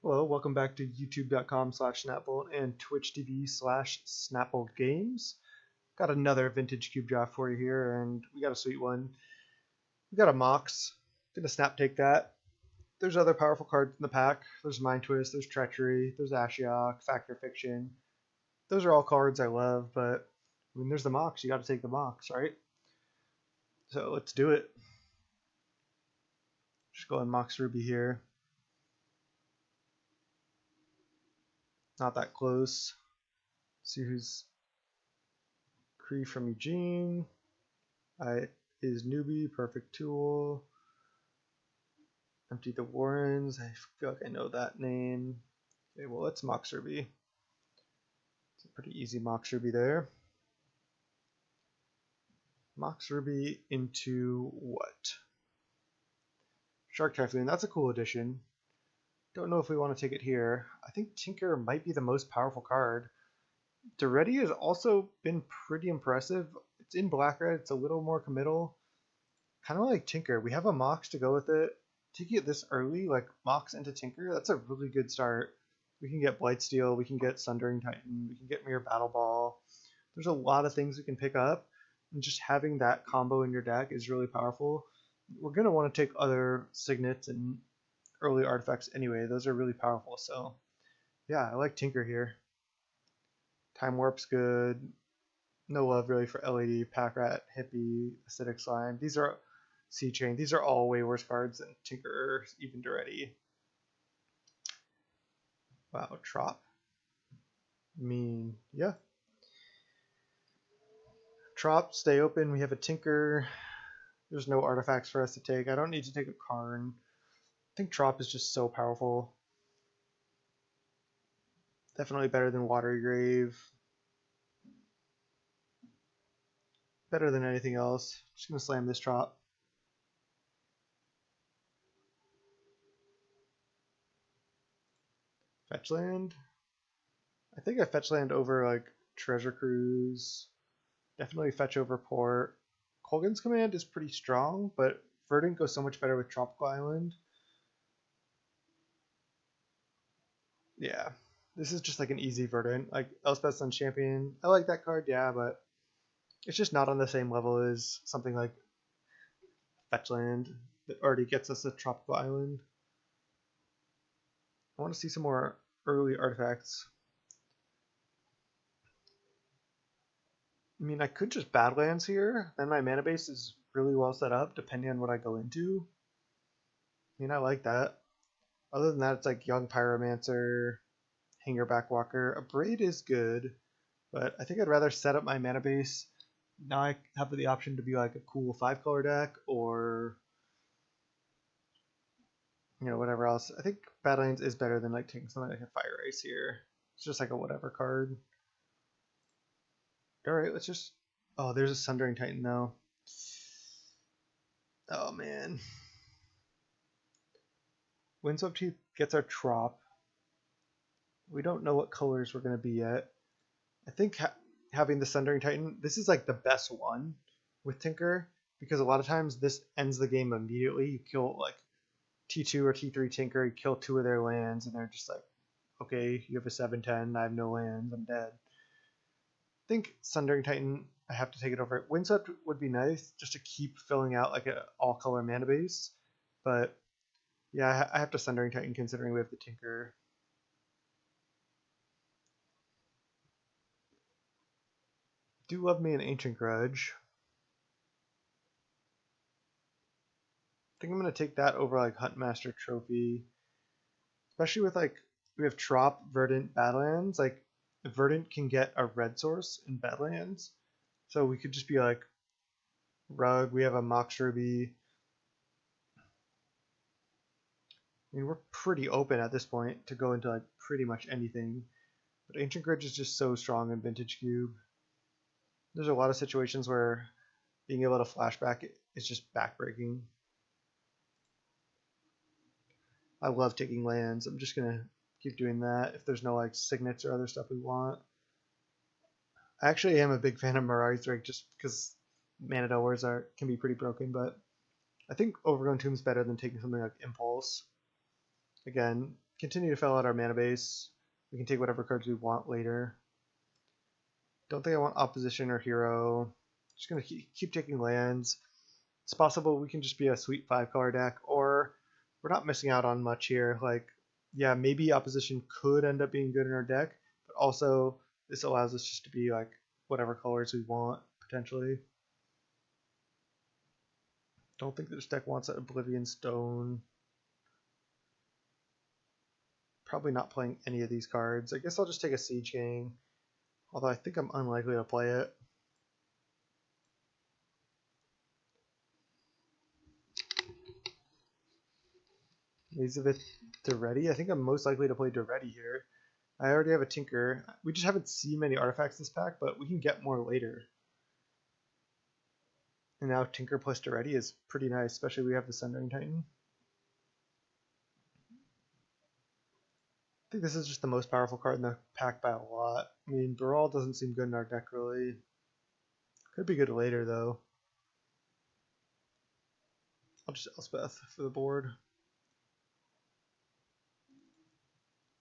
Hello, welcome back to youtube.com/snapbolt and twitch.tv/snapboltgames. Got another vintage cube draft for you here, and we got a sweet one. We got a Mox. Gonna snap take that. There's other powerful cards in the pack. There's Mind Twist, there's Treachery, there's Ashiok, Factor Fiction. Those are all cards I love, but when there's the Mox, you gotta take the Mox, right? So let's do it. Just go on Mox Ruby here. Not that close. See who's Cree from Eugene. Is Newbie, Perfect Tool. Empty the Warrens. I feel like I know that name. Okay, well, let's Mox Ruby. It's a pretty easy Mox Ruby there. Mox Ruby into what? Shark Typhoon. That's a cool addition. Don't know if we want to take it here. I think Tinker might be the most powerful card. DEEEEP has also been pretty impressive. It's in black-red. It's a little more committal. Kind of like Tinker. We have a Mox to go with it. Taking it this early, like Mox into Tinker, that's a really good start. We can get Blightsteel, we can get Sundering Titan, we can get Mirror Battle Ball. There's a lot of things we can pick up, and just having that combo in your deck is really powerful. We're going to want to take other Signets and early artifacts anyway. Those are really powerful, so yeah, I like Tinker here. Time Warp's good. No love really for LED, Pack Rat, Hippie, Acidic Slime. These are Sea Chain. These are all way worse cards than Tinker, even DEEEEP. Wow, Trop. Yeah. Trop, stay open. We have a Tinker. There's no artifacts for us to take. I don't need to take a Karn. I think Trop is just so powerful. Definitely better than Watery Grave. Better than anything else. Just gonna slam this Trop. Fetch land. I think I fetch land over like Treasure Cruise. Definitely fetch over Port. Colgan's Command is pretty strong, but Verdant goes so much better with Tropical Island. Yeah, this is just like an easy Verdant. Like Elspeth Sun Champion, I like that card, yeah, but it's just not on the same level as something like Fetchland that already gets us a Tropical Island. I want to see some more early artifacts. I mean, I could just Badlands here, then my mana base is really well set up depending on what I go into. I mean, I like that. Other than that, it's like Young Pyromancer, Hangerback Walker. A Braid is good, but I think I'd rather set up my mana base. Now I have the option to be like a cool 5-color deck or whatever else. I think Badlands is better than like taking something like a Fire Ice here. It's just like a whatever card. Alright, let's just... Oh, there's a Sundering Titan though. Oh man. Windswept Heath gets our Trop. We don't know what colors we're going to be yet. I think having the Sundering Titan, this is like the best one with Tinker, because a lot of times this ends the game immediately. You kill like T2 or T3 Tinker, you kill 2 of their lands, and they're just like, okay, you have a 7/10, I have no lands, I'm dead. I think Sundering Titan, I have to take it over. Windswept would be nice just to keep filling out like an all-color mana base, but yeah, I have to Sundering Titan considering we have the Tinker. Do love me an Ancient Grudge. I think I'm going to take that over like Huntmaster Trophy. Especially with like, we have Trop, Verdant, Badlands. Like, Verdant can get a red source in Badlands. So we could just be like, Rug, we have a Mox Ruby. I mean, we're pretty open at this point to go into like pretty much anything. But Ancient Grudge is just so strong in Vintage Cube. There's a lot of situations where being able to flashback is just backbreaking. I love taking lands. I'm just going to keep doing that if there's no like signets or other stuff we want. I actually am a big fan of Mirage Drake just because mana delvers can be pretty broken, but I think Overgrown Tomb is better than taking something like Impulse. Again, continue to fill out our mana base. We can take whatever cards we want later. Don't think I want opposition or hero. Just gonna keep taking lands. It's possible we can just be a sweet 5-color deck, or we're not missing out on much here. Like, yeah, maybe opposition could end up being good in our deck, but also this allows us just to be like whatever colors we want, potentially. Don't think this deck wants an Oblivion Stone. Probably not playing any of these cards. I guess I'll just take a Siege Gang, although I think I'm unlikely to play it. Elizabeth Duretti. I think I'm most likely to play Duretti here. I already have a Tinker. We just haven't seen many artifacts this pack, but we can get more later. And now Tinker plus Duretti is pretty nice, especially we have the Sundering Titan. I think this is just the most powerful card in the pack by a lot. I mean, Baral doesn't seem good in our deck, really. Could be good later, though. I'll just Elspeth for the board.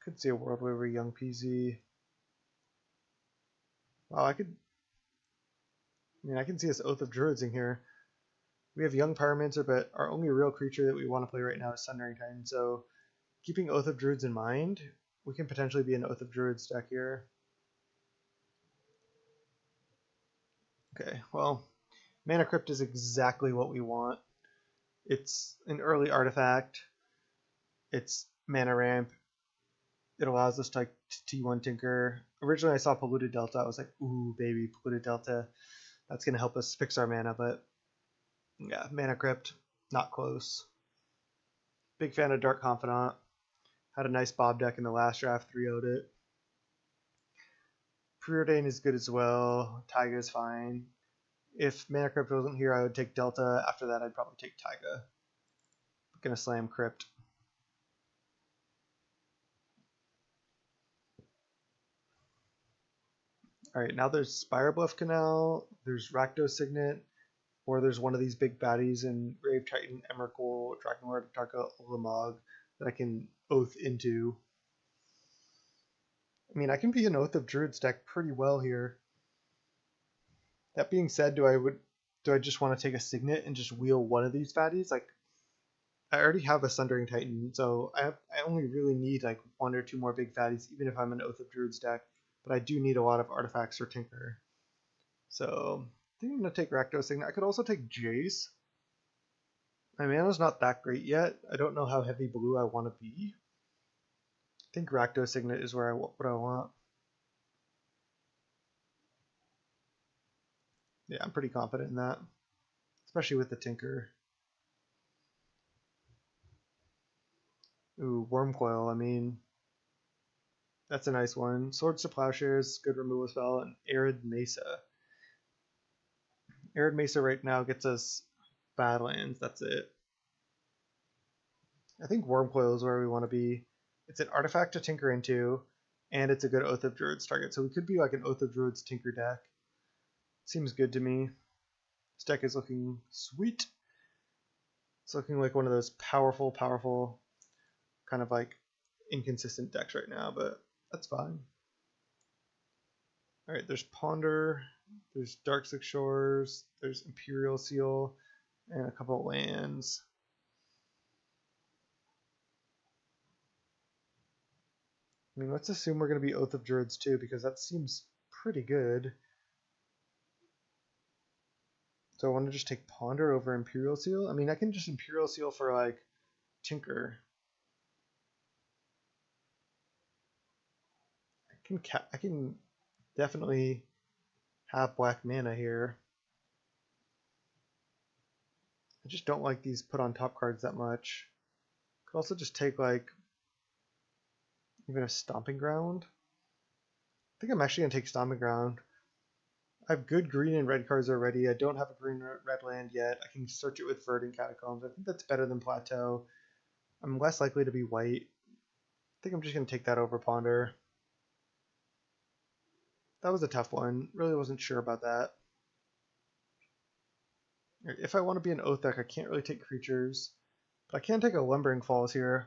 Could see a world where we're Young PZ. Wow, I can see us Oath of Druids in here. We have Young Pyromancer, but our only real creature that we want to play right now is Sundering Titan, so keeping Oath of Druids in mind, we can potentially be an Oath of Druids deck here. Okay, well, Mana Crypt is exactly what we want. It's an early artifact. It's mana ramp. It allows us to like T1 Tinker. Originally I saw Polluted Delta. I was like, ooh, baby, Polluted Delta. That's going to help us fix our mana, but yeah, Mana Crypt, not close. Big fan of Dark Confidant. Had a nice Bob deck in the last draft, 3-0'd it. Preordain is good as well. Taiga is fine. If Mana Crypt wasn't here, I would take Delta. After that, I'd probably take Taiga. Gonna slam Crypt. Alright, now there's Spirebluff Canal, there's Rakdos Signet, or there's one of these big baddies in Grave Titan, Emrakul, Dragonlord, Tarka, Ulamog that I can Oath into. I mean, I can be an Oath of Druids deck pretty well here. That being said, do I just want to take a Signet and just wheel one of these baddies? Like, I already have a Sundering Titan, so I only really need like 1 or 2 more big fatties, even if I'm an Oath of Druids deck. But I do need a lot of artifacts for Tinker. So I think I'm going to take Rakdos Signet. I could also take Jace. My mana's not that great yet. I don't know how heavy blue I want to be. I think Rakdos Signet is what I want. Yeah, I'm pretty confident in that. Especially with the Tinker. Ooh, Wormcoil, I mean, that's a nice one. Swords to Plowshares, good removal spell, and Arid Mesa. Arid Mesa right now gets us Badlands, that's it. I think Wormcoil is where we want to be. It's an artifact to tinker into, and it's a good Oath of Druids target, so we could be like an Oath of Druids tinker deck. Seems good to me. This deck is looking sweet. It's looking like one of those powerful, kind of like inconsistent decks right now, but that's fine. Alright, there's Ponder, there's Darkslick Shores, there's Imperial Seal, and a couple of lands. I mean, let's assume we're going to be Oath of Druids too, because that seems pretty good. So I want to just take Ponder over Imperial Seal. I mean, I can just Imperial Seal for like Tinker. I can definitely have black mana here. I just don't like these put on top cards that much. Could also just take like even a Stomping Ground. I think I'm actually gonna take Stomping Ground. I have good green and red cards already. I don't have a green or red land yet. I can search it with Verdant Catacombs. I think that's better than Plateau. I'm less likely to be white. I think I'm just gonna take that over Ponder. That was a tough one. Really wasn't sure about that. If I want to be an Oath deck, I can't really take creatures. But I can take a Lumbering Falls here.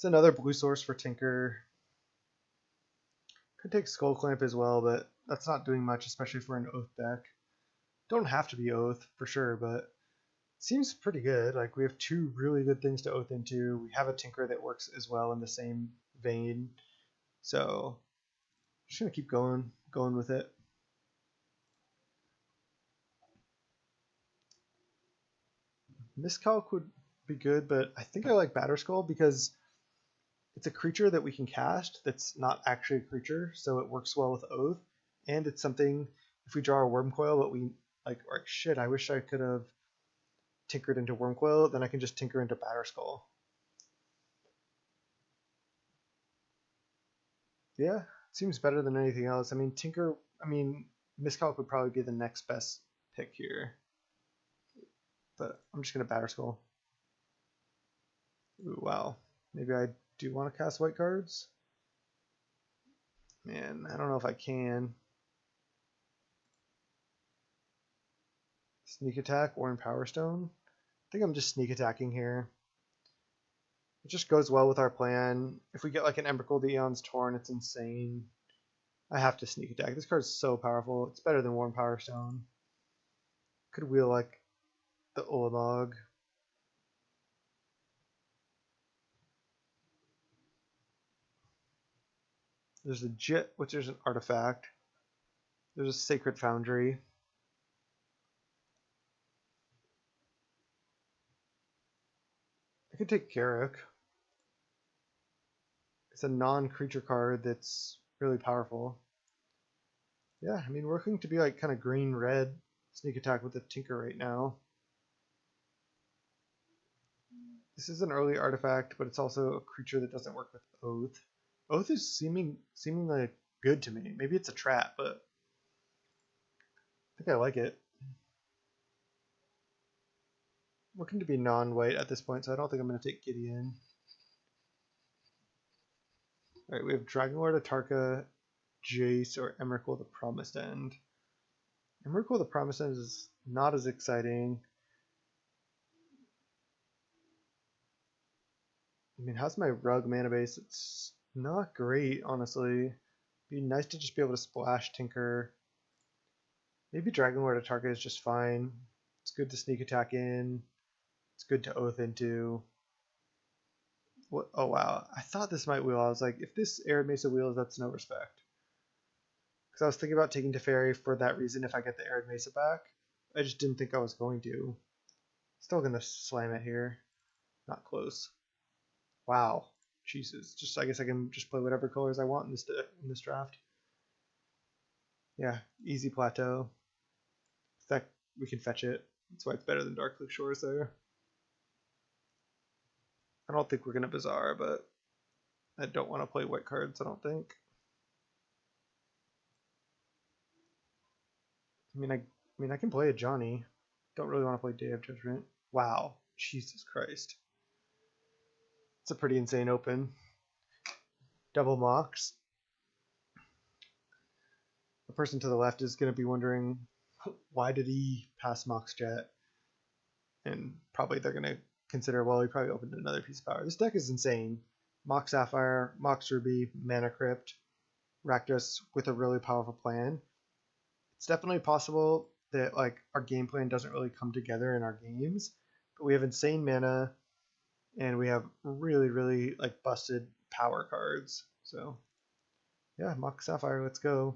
It's another blue source for Tinker. Could take Skull Clamp as well, but that's not doing much, especially for an Oath deck. Don't have to be Oath for sure, but it seems pretty good. Like we have two really good things to Oath into. We have a Tinker that works as well in the same vein. So just gonna keep going with it. Miscalc would be good, but I think I like Batterskull because it's a creature that we can cast that's not actually a creature, so it works well with Oath, and it's something if we draw a Wormcoil, but we like shit, I wish I could have tinkered into Wormcoil, then I can just tinker into Batterskull. Yeah, it seems better than anything else. I mean, Miscalc would probably be the next best pick here. But I'm just gonna Batterskull. Ooh, wow. Maybe I do want to cast white cards. Man, I don't know if I can. Sneak attack or in Power Stone. I think I'm just sneak attacking here. It just goes well with our plan. If we get like an Embercold Eon's Torn, it's insane. I have to sneak attack. This card's so powerful. It's better than Worn Power Stone. Could wheel like the Ulamog. There's a Jit, which is an artifact. There's a Sacred Foundry. I could take Garruk. It's a non-creature card that's really powerful. Yeah, I mean, we're looking to be like kind of green-red sneak attack with the Tinker right now. This is an early artifact, but it's also a creature that doesn't work with Oath. Oath is seeming like good to me. Maybe it's a trap, but I think I like it. Looking to be non-white at this point, so I don't think I'm going to take Gideon. Alright, we have Dragonlord, Atarka, Jace, or Emrakul the Promised End. Emrakul the Promised End is not as exciting. I mean, how's my Rug mana base? It's not great, honestly. It'd be nice to just be able to splash Tinker. Maybe Dragonlord Atarka is just fine. It's good to sneak attack in. It's good to Oath into. What? Oh wow, I thought this might wheel. I was like, if this Arid Mesa wheels, that's no respect. Because I was thinking about taking Teferi for that reason if I get the Arid Mesa back. I just didn't think I was going to. Still gonna slam it here. Not close. Wow. Jesus. Just I guess I can just play whatever colors I want in this draft. Yeah, easy plateau. In fact, we can fetch it. That's why it's better than Dark Click Shores there. I don't think we're gonna Bazaar, but I don't want to play white cards, I don't think. I mean I can play a Johnny. Don't really want to play Day of Judgment. Wow. Jesus Christ. It's a pretty insane open. Double Mox. The person to the left is going to be wondering, why did he pass Mox Jet? And probably they're going to consider, well, he probably opened another piece of power. This deck is insane. Mox Sapphire, Mox Ruby, Mana Crypt, Rakdos with a really powerful plan. It's definitely possible that like our game plan doesn't really come together in our games, but we have insane mana and we have really like busted power cards. So yeah, Mox Sapphire, let's go.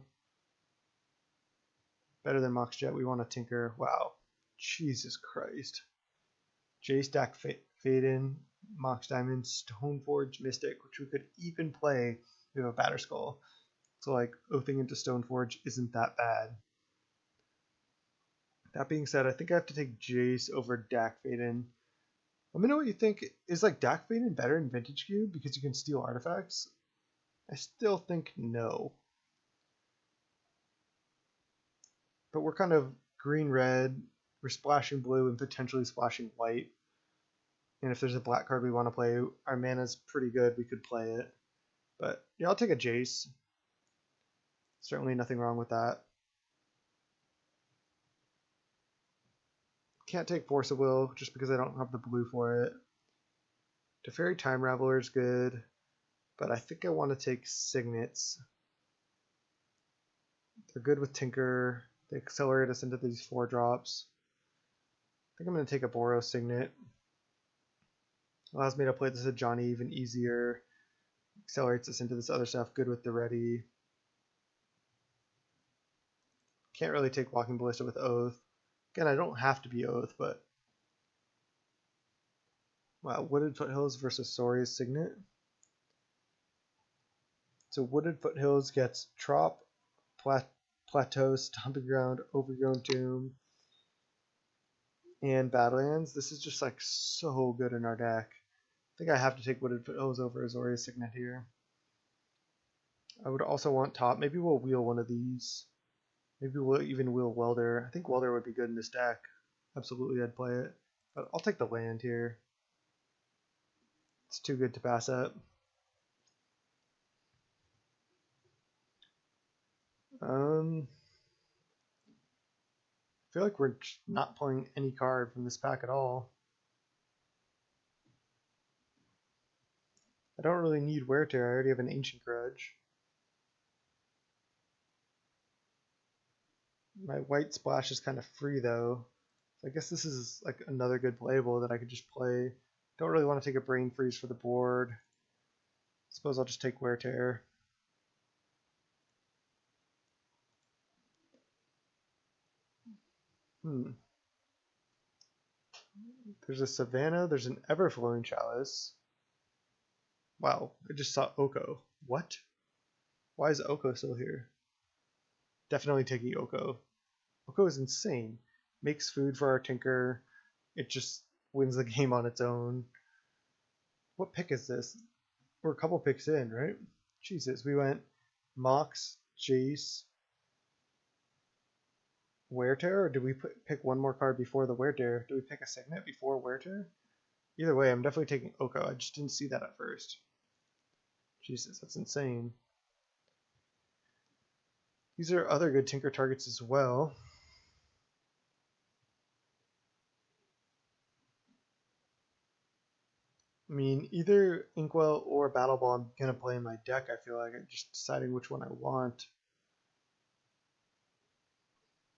Better than Mox Jet. We want to Tinker. Wow. Jesus Christ. Jace, Dak, Faden, Mox Diamond, Stoneforge, Mystic, which we could even play. We have a Batterskull. So like oathing into Stoneforge isn't that bad. That being said, I think I have to take Jace over Dak Faden. Let me know what you think. Is like Dak Faden better in Vintage Cube because you can steal artifacts? I still think no. But we're kind of green-red. We're splashing blue and potentially splashing white. And if there's a black card we want to play, our mana's pretty good. We could play it. But yeah, I'll take a Jace. Certainly nothing wrong with that. Can't take Force of Will just because I don't have the blue for it. Teferi Time Raveler is good, but I think I want to take Signets. They're good with Tinker. They accelerate us into these 4-drops. I think I'm going to take a Boros Signet. Allows me to play this at Johnny even easier. Accelerates us into this other stuff. Good with the ready. Can't really take Walking Ballista with Oath. Again, I don't have to be Oath, but... Wow, Wooded Foothills versus Soria's Signet. So Wooded Foothills gets Trop, Plateau, Stomping Ground, Overgrown Tomb, and Badlands. This is just like so good in our deck. I think I have to take Wooded Foothills over Azoria's Signet here. I would also want top. Maybe we'll wheel one of these. Maybe we'll even wheel Welder. I think Welder would be good in this deck. Absolutely, I'd play it. But I'll take the land here. It's too good to pass up. I feel like we're not playing any card from this pack at all. I don't really need Wear Tear. I already have an Ancient Grudge. My white splash is kind of free though. So I guess this is like another good playable that I could just play. Don't really want to take a Brain Freeze for the board. Suppose I'll just take Wear Tear. There's a Savannah, there's an Everflowing Chalice. Wow, I just saw Oko. What? Why is Oko still here? Definitely taking Oko. Oko is insane. Makes food for our Tinker. It just wins the game on its own. What pick is this? We're a couple picks in, right? Jesus, we went Mox, Jace, Wear Tear, or did we pick one more card before the Wear Tear? Do we pick a Signet before Wear Tear? Either way, I'm definitely taking Oko. I just didn't see that at first. Jesus, that's insane. These are other good Tinker targets as well. I mean, either Inkwell or Battle Ball I'm going to play in my deck, I feel like. I'm just deciding which one I want.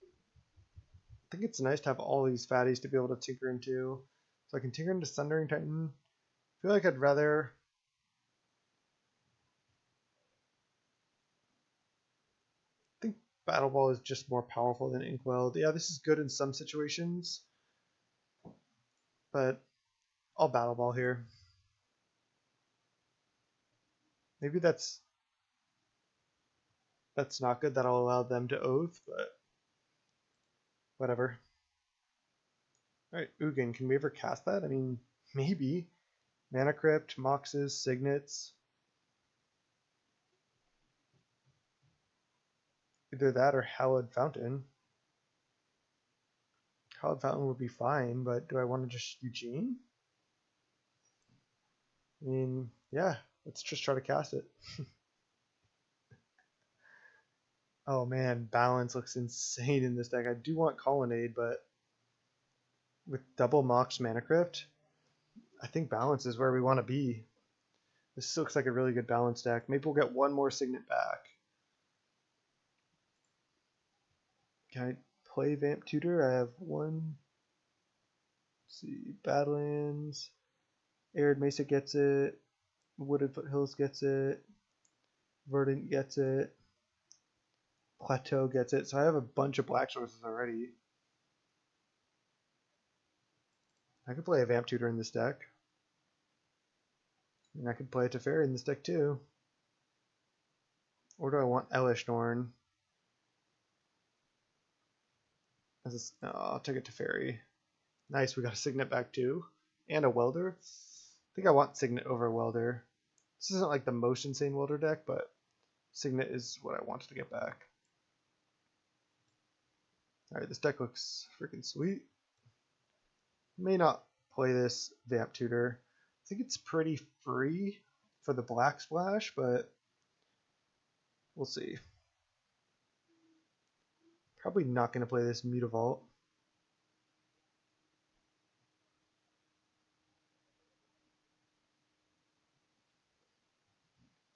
I think it's nice to have all these fatties to be able to tinker into. So I can tinker into Sundering Titan. I feel like I'd rather... I think Battle Ball is just more powerful than Inkwell. Yeah, this is good in some situations. But I'll Battle Ball here. Maybe that's not good. That'll allow them to Oath, but whatever. Alright, Ugin, can we ever cast that? I mean, maybe. Mana Crypt, Moxes, Signets. Either that or Hallowed Fountain. Hallowed Fountain would be fine, but do I want to just Eugene? I mean, yeah, let's just try to cast it. Oh man, Balance looks insane in this deck. I do want Colonnade, but with double Mox Mana Crypt, I think Balance is where we want to be. This looks like a really good Balance deck. Maybe we'll get one more Signet back. Can I play Vamp Tutor? I have one. Let's see, Badlands. Arid Mesa gets it. Wooded Foothills gets it. Verdant gets it. Plateau gets it. So I have a bunch of black sources already. I could play a Vamp Tutor in this deck. And I could play a Teferi in this deck too. Or do I want Elishnorn? No, I'll take a Teferi. Nice, we got a Signet back too. And a Welder. I think I want Signet over Welder. This isn't like the most insane Welder deck, but Signet is what I wanted to get back. Alright, this deck looks freaking sweet. May not play this Vamp Tutor. I think it's pretty free for the Black Splash, but we'll see. Probably not going to play this Mutavault.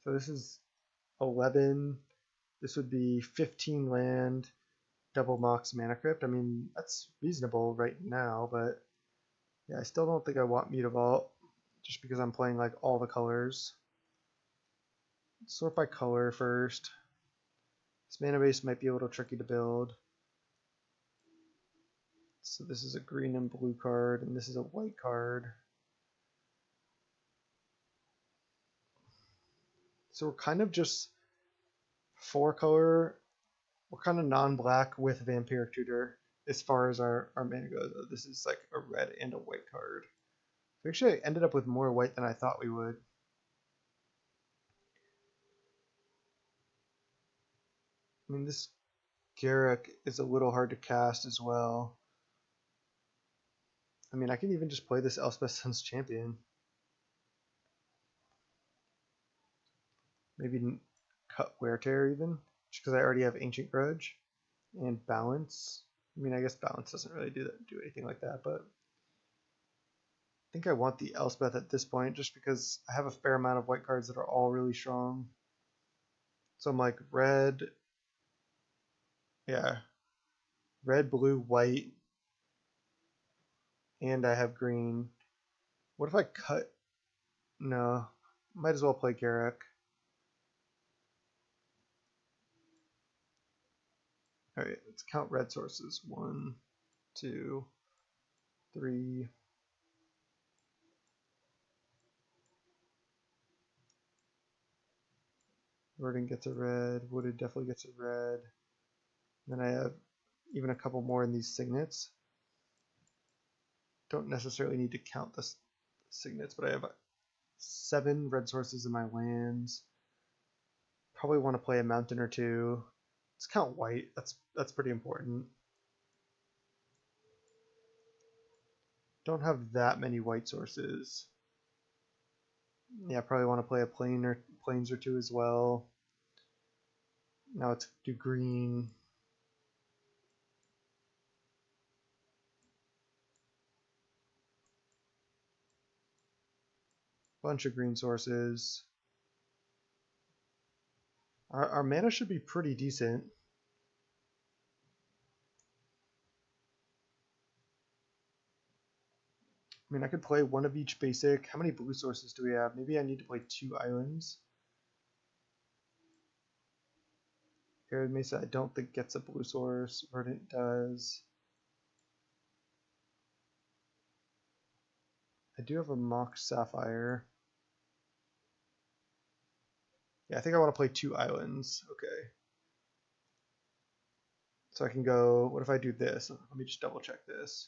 So this is 11. This would be 15 land, double Mox Mana Crypt. I mean, that's reasonable right now, but yeah, I still don't think I want Mutavault just because I'm playing like all the colors. Sort by color first. This mana base might be a little tricky to build. So this is a green and blue card, and this is a white card. So we're kind of just 4-color. We're kind of non-black with Vampiric Tutor as far as our mana goes. This is like a red and a white card. We actually ended up with more white than I thought we would. I mean, this Garruk is a little hard to cast as well. I mean, I can even just play this Elspeth Sun's Champion. Maybe cut Wear Tear even, just because I already have Ancient Grudge and Balance. I mean, I guess Balance doesn't really do anything like that, but I think I want the Elspeth at this point just because I have a fair amount of white cards that are all really strong. So I'm like red, yeah, red, blue, white, and I have green. What if I cut? No, might as well play Garruk. Alright, let's count red sources. 1, 2, 3. Verdant gets a red, Wooded definitely gets a red. Then I have even a couple more in these signets. Don't necessarily need to count the signets, but I have 7 red sources in my lands. Probably want to play a mountain or 2. Let's count white. That's pretty important. Don't have that many white sources. Yeah, probably want to play a plains or 2 as well. Now let's do green. Bunch of green sources. Our mana should be pretty decent. I mean, I could play one of each basic. How many blue sources do we have? Maybe I need to play 2 islands. Arid Mesa, I don't think gets a blue source. Verdant does. I do have a Mox Sapphire. Yeah, I think I want to play 2 islands. Okay. So I can go, what if I do this? Let me just double check this.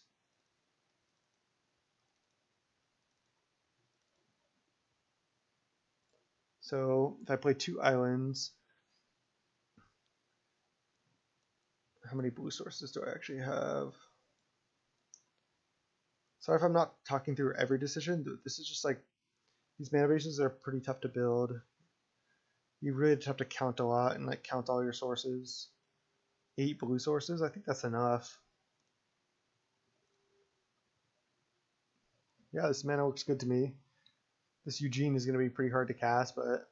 So if I play 2 islands, how many blue sources do I actually have? Sorry if I'm not talking through every decision. This is just like, these mana bases are pretty tough to build. You really just have to count a lot and like count all your sources. 8 blue sources, I think that's enough. Yeah, this mana looks good to me. This Eugene is going to be pretty hard to cast, but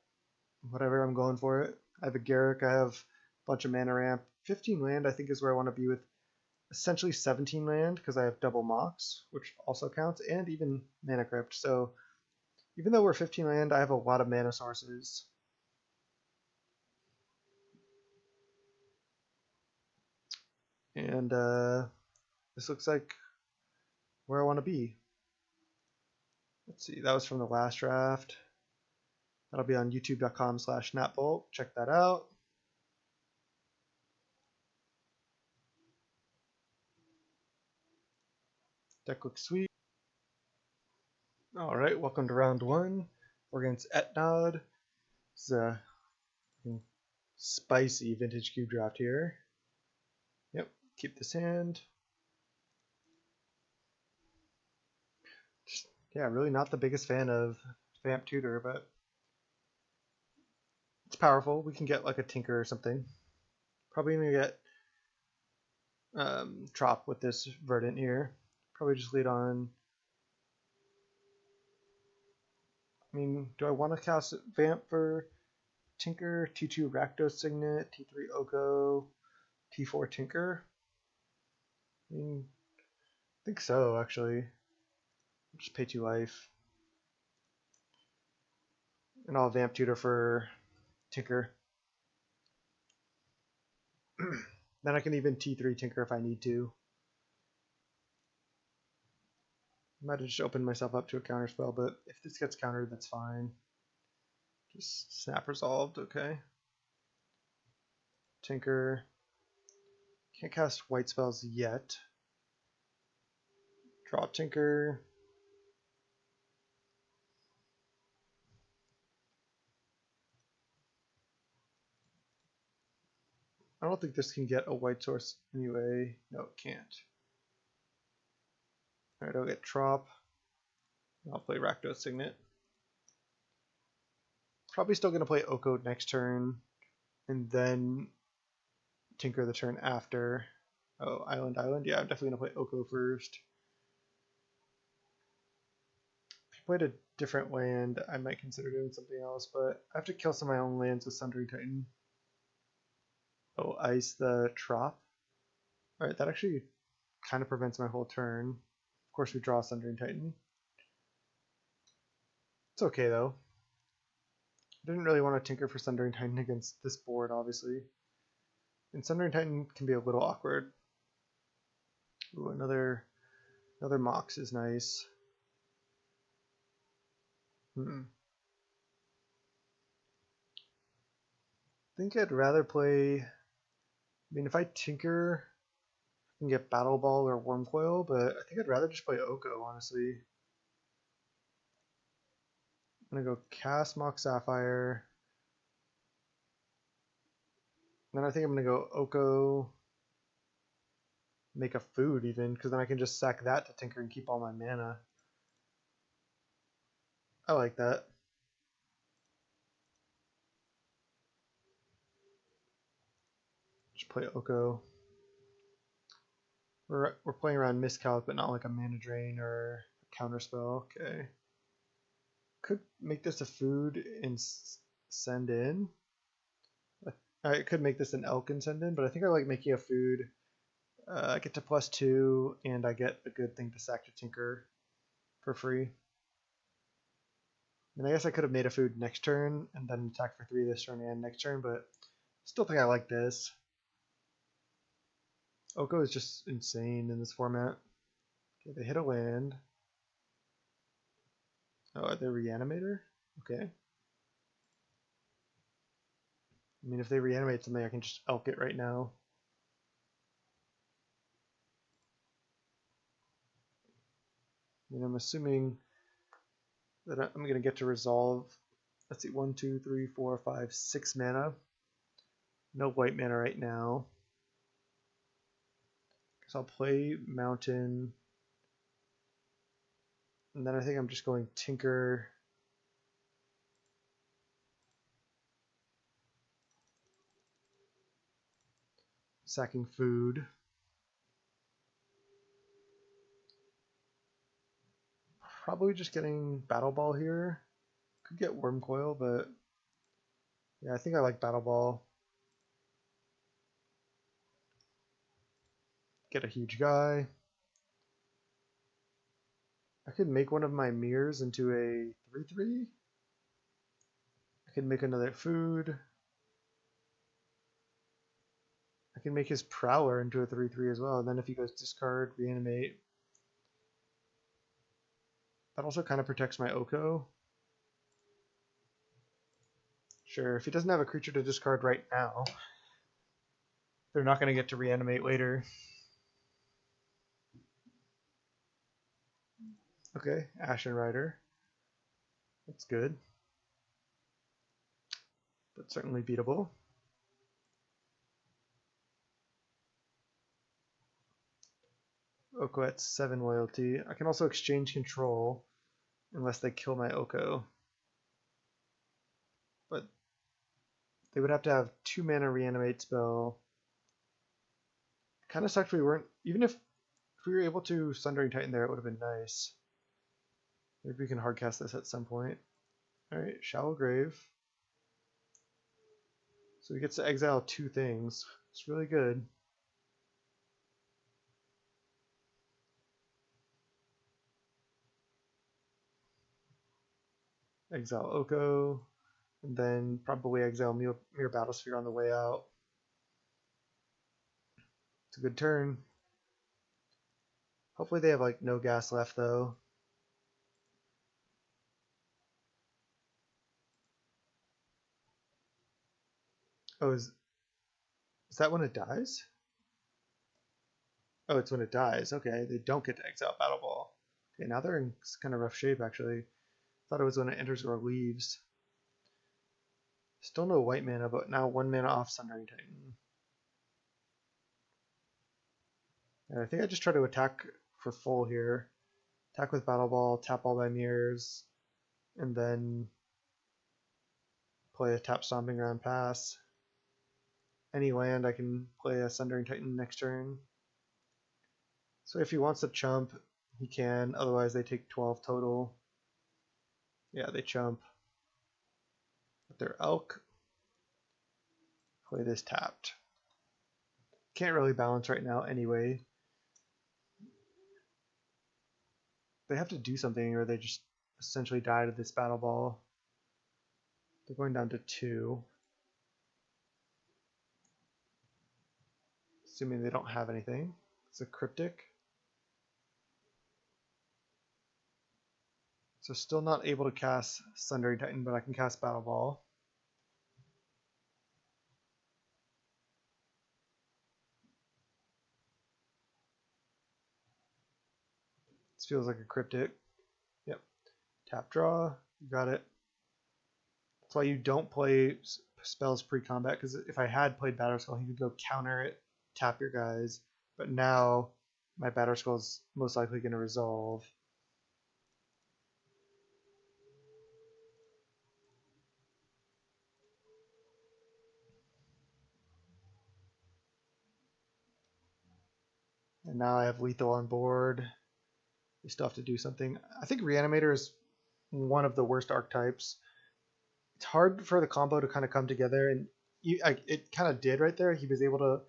whatever, I'm going for it. I have a Garruk, I have a bunch of mana ramp. 15 land I think is where I want to be with essentially 17 land because I have double Mox, which also counts, and even Mana Crypt. So even though we're 15 land, I have a lot of mana sources. And this looks like where I want to be. Let's see, that was from the last draft. That'll be on youtube.com/natbolt. Check that out. Deck looks sweet. All right, welcome to round 1. We're against Etnod. It's a spicy vintage cube draft here. Yep, keep this hand. Yeah, really not the biggest fan of Vamp Tutor, but it's powerful. We can get like a Tinker or something. Probably gonna get Trop with this Verdant here. Probably just lead on. I mean, do I want to cast Vamp for Tinker, T2 Rakdos Signet, T3 Oko, T4 Tinker. I mean, I think so, actually. Just pay 2 life. And I'll Vamp Tutor for Tinker. Then I can even T3 Tinker if I need to. Might have just opened myself up to a counter spell, but if this gets countered, that's fine. Just snap resolved, okay. Tinker. Can't cast white spells yet. Draw Tinker. I don't think this can get a white source anyway. No, it can't. Alright, I'll get Trop. I'll play Rakdos Signet. Probably still going to play Oko next turn, and then Tinker the turn after. Oh, Island. Yeah, I'm definitely going to play Oko first. If you played a different land, I might consider doing something else, but I have to kill some of my own lands with Sundering Titan. Oh, ice the Trop. Alright, that actually kind of prevents my whole turn. Of course, we draw Sundering Titan. It's okay, though. I didn't really want to tinker for Sundering Titan against this board, obviously. And Sundering Titan can be a little awkward. Ooh, another Mox is nice. I think I'd rather play... I mean, if I tinker, I can get Battle Ball or Wormcoil, but I think I'd rather just play Oko, honestly. I'm going to go cast Mox Sapphire. Then I think I'm going to go Oko, make a food even, because then I can just sack that to tinker and keep all my mana. I like that. Just play Oko. We're playing around Miscalc, but not like a mana drain or a counterspell. Okay. Could make this a food and send in. I could make this an elk and send in, but I think I like making a food. I get to +2, and I get a good thing to sack to tinker for free. And I guess I could have made a food next turn and then attack for 3 this turn and next turn, but still think I like this. Oko is just insane in this format. Okay, they hit a land. Oh, are they Reanimator? Okay. I mean, if they reanimate something, I can just elk it right now. I mean, I'm assuming that I'm going to get to resolve. Let's see, 1, 2, 3, 4, 5, 6 mana. No white mana right now. So I'll play Mountain. And then I think I'm just going Tinker. Sacking food. Probably just getting Battle Ball here. Could get Wormcoil, but yeah, I think I like Battle Ball. Get a huge guy. I could make one of my mirrors into a 3/3. I could make another food. I can make his Prowler into a 3/3 as well. And then if he goes discard, reanimate. That also kind of protects my Oko. Sure, if he doesn't have a creature to discard right now, they're not going to get to reanimate later. Okay, Ashen Rider. That's good. But certainly beatable. Oko at 7 loyalty. I can also exchange control unless they kill my Oko. But they would have to have 2 mana reanimate spell. Kind of sucked we weren't, even if we were able to Sundering Titan there, it would have been nice. Maybe we can hardcast this at some point. Alright, Shallow Grave. So he gets to exile 2 things. It's really good. Exile Oko, and then probably exile Mirror Battlesphere on the way out. It's a good turn. Hopefully they have like no gas left though. Oh, is that when it dies? Oh, it's when it dies. Okay, they don't get to exile Battle Ball. Okay, now they're in kind of rough shape actually. Thought it was when it enters or leaves. Still no white mana, but now 1 mana off Sundering Titan. And I think I just try to attack for full here. Attack with Battle Ball, tap all my mirrors, and then play a tap Stomping Ground pass. Any land I can play a Sundering Titan next turn. So if he wants to chump, he can. Otherwise they take 12 total. Yeah, they chump. With their elk. Play this tapped. Can't really balance right now anyway. They have to do something or they just essentially die to this Battle Ball. They're going down to 2. Assuming they don't have anything. It's a Cryptic. So still not able to cast Sundering Titan, but I can cast Battle Ball. This feels like a Cryptic. Yep. Tap draw. You got it. That's why you don't play spells pre-combat, because if I had played Batterskull, he could go counter it, tap your guys. But now my Batterskull is most likely going to resolve. And now I have lethal on board. We still have to do something. I think Reanimator is one of the worst archetypes. It's hard for the combo to kind of come together, and it kind of did right there. He was able to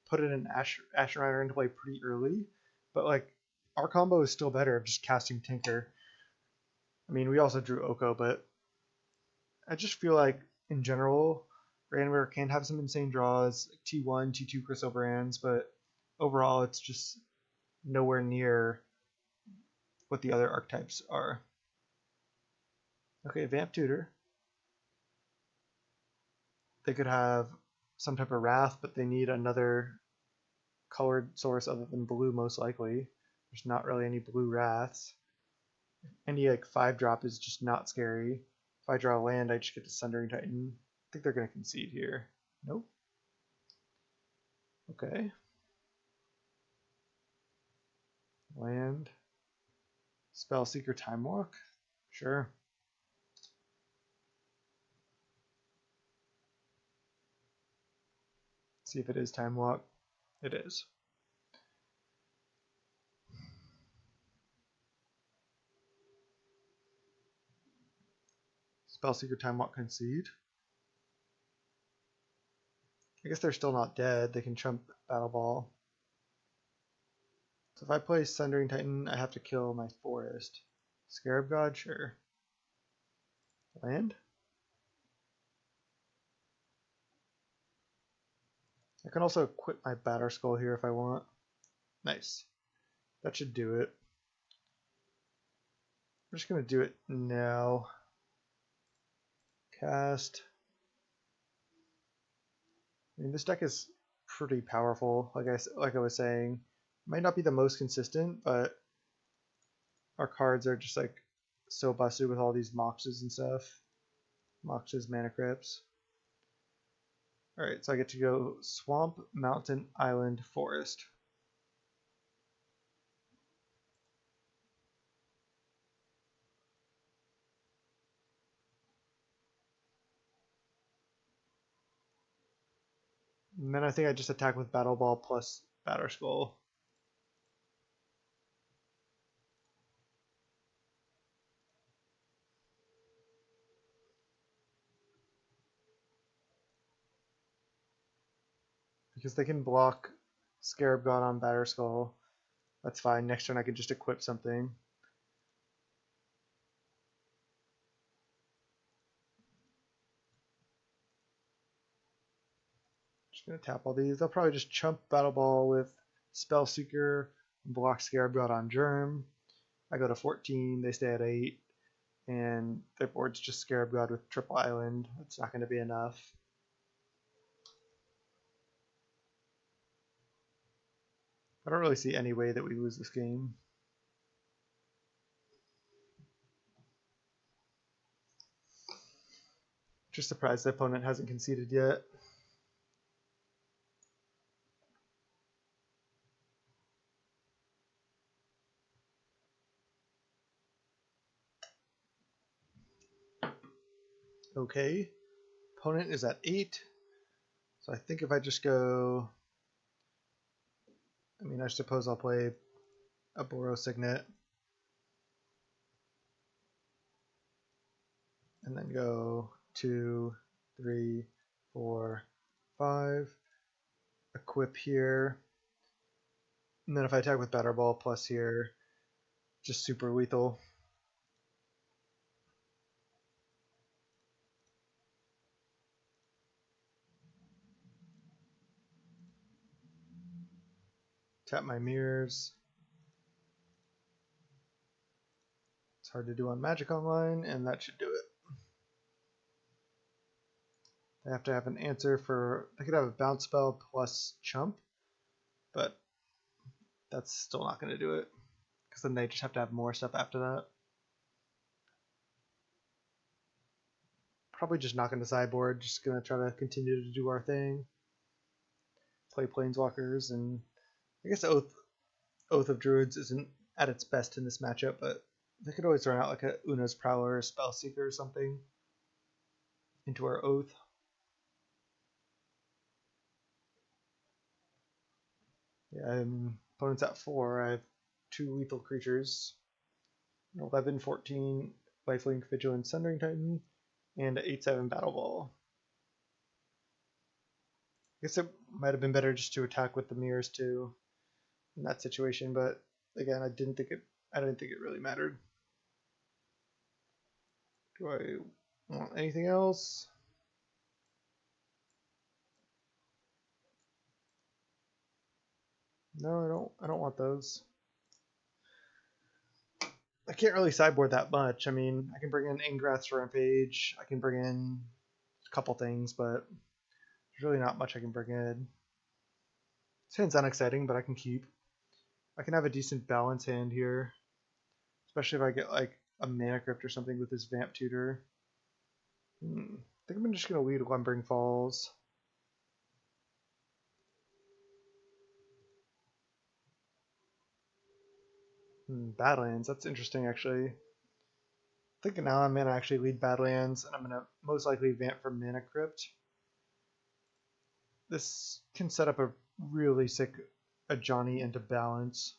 put it in Ashen Rider into play pretty early, but like our combo is still better of just casting Tinker. I mean, we also drew Oko, but I just feel like in general, Reanimator can have some insane draws, like T1, T2 Crystal Brands, but overall it's just nowhere near what the other archetypes are. Okay, Vamp Tutor. They could have some type of Wrath, but they need another colored source other than blue, most likely. There's not really any blue Wraths. Any like 5-drop is just not scary. If I draw a land, I just get to Sundering Titan. I think they're going to concede here. Nope. Okay. Land. Spellseeker Time Walk. Sure. See if it is Time Walk. It is. Spellseeker Time Walk concede. I guess they're still not dead. They can chump Battle Ball. So if I play Sundering Titan, I have to kill my forest. Scarab God, sure. Land? I can also quit my Batterskull here if I want. Nice. That should do it. I'm just going to do it now. Cast. I mean, this deck is pretty powerful, like I was saying. Might not be the most consistent, but our cards are just like so busted with all these Moxes and stuff. Moxes, Mana Crypts. Alright, so I get to go Swamp, Mountain, Island, Forest. And then I think I just attack with Battle Ball plus Batterskull. because they can block Scarab God on Batterskull. That's fine. Next turn I can just equip something. Just gonna tap all these. They'll probably just chump Battle Ball with Spellseeker, block Scarab God on Germ. I go to 14, they stay at 8, and their board's just Scarab God with Triple Island. That's not going to be enough. I don't really see any way that we lose this game. Just surprised the opponent hasn't conceded yet. Okay, opponent is at 8. So I think if I just go, I suppose I'll play a Boros Signet. And then go 2, 3, 4, 5. Equip here. And then if I attack with Batter Ball plus here, just super lethal. Tap my mirrors. It's hard to do on Magic Online, and that should do it. They have to have an answer for, they could have a bounce spell plus chump, but that's still not going to do it, because then they just have to have more stuff after that. Probably just not going to sideboard, just going to try to continue to do our thing. Play Planeswalkers, and I guess Oath of Druids isn't at its best in this matchup, but they could always run out like a Una's Prowler or Spellseeker or something into our Oath. Yeah, opponent's at 4. I have 2 lethal creatures. 11, 14, Lifelink, Vigilant, Sundering Titan, and 8/7 Battle Ball. I guess it might have been better just to attack with the mirrors too in that situation, but again, I didn't think it really mattered. Do I want anything else? No, I don't want those. I can't really sideboard that much. I mean, I can bring in Ingrath's Rampage, I can bring in a couple things, but there's really not much I can bring in. This hand's unexciting, but I can keep. I can have a decent balance hand here, especially if I get like a Mana Crypt or something with this Vamp Tutor. I think I'm just going to lead Lumbering Falls. Badlands, that's interesting actually. I think now I'm going to actually lead Badlands, and I'm going to most likely Vamp for Mana Crypt. This can set up a really sick Ajani into balance.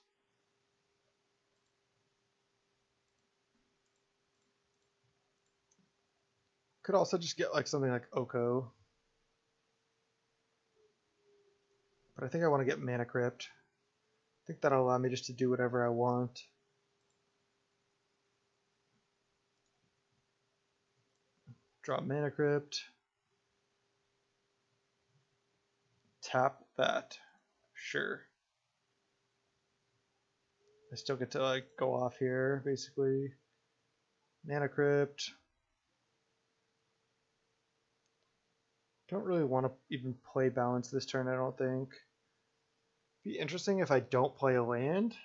Could also just get like something like Oko. But I think I want to get Mana Crypt. I think that'll allow me just to do whatever I want. Drop Mana Crypt. Tap that. Sure. I still get to like go off here, basically. Mana Crypt. Don't really want to even play balance this turn, I don't think. Be interesting if I don't play a land.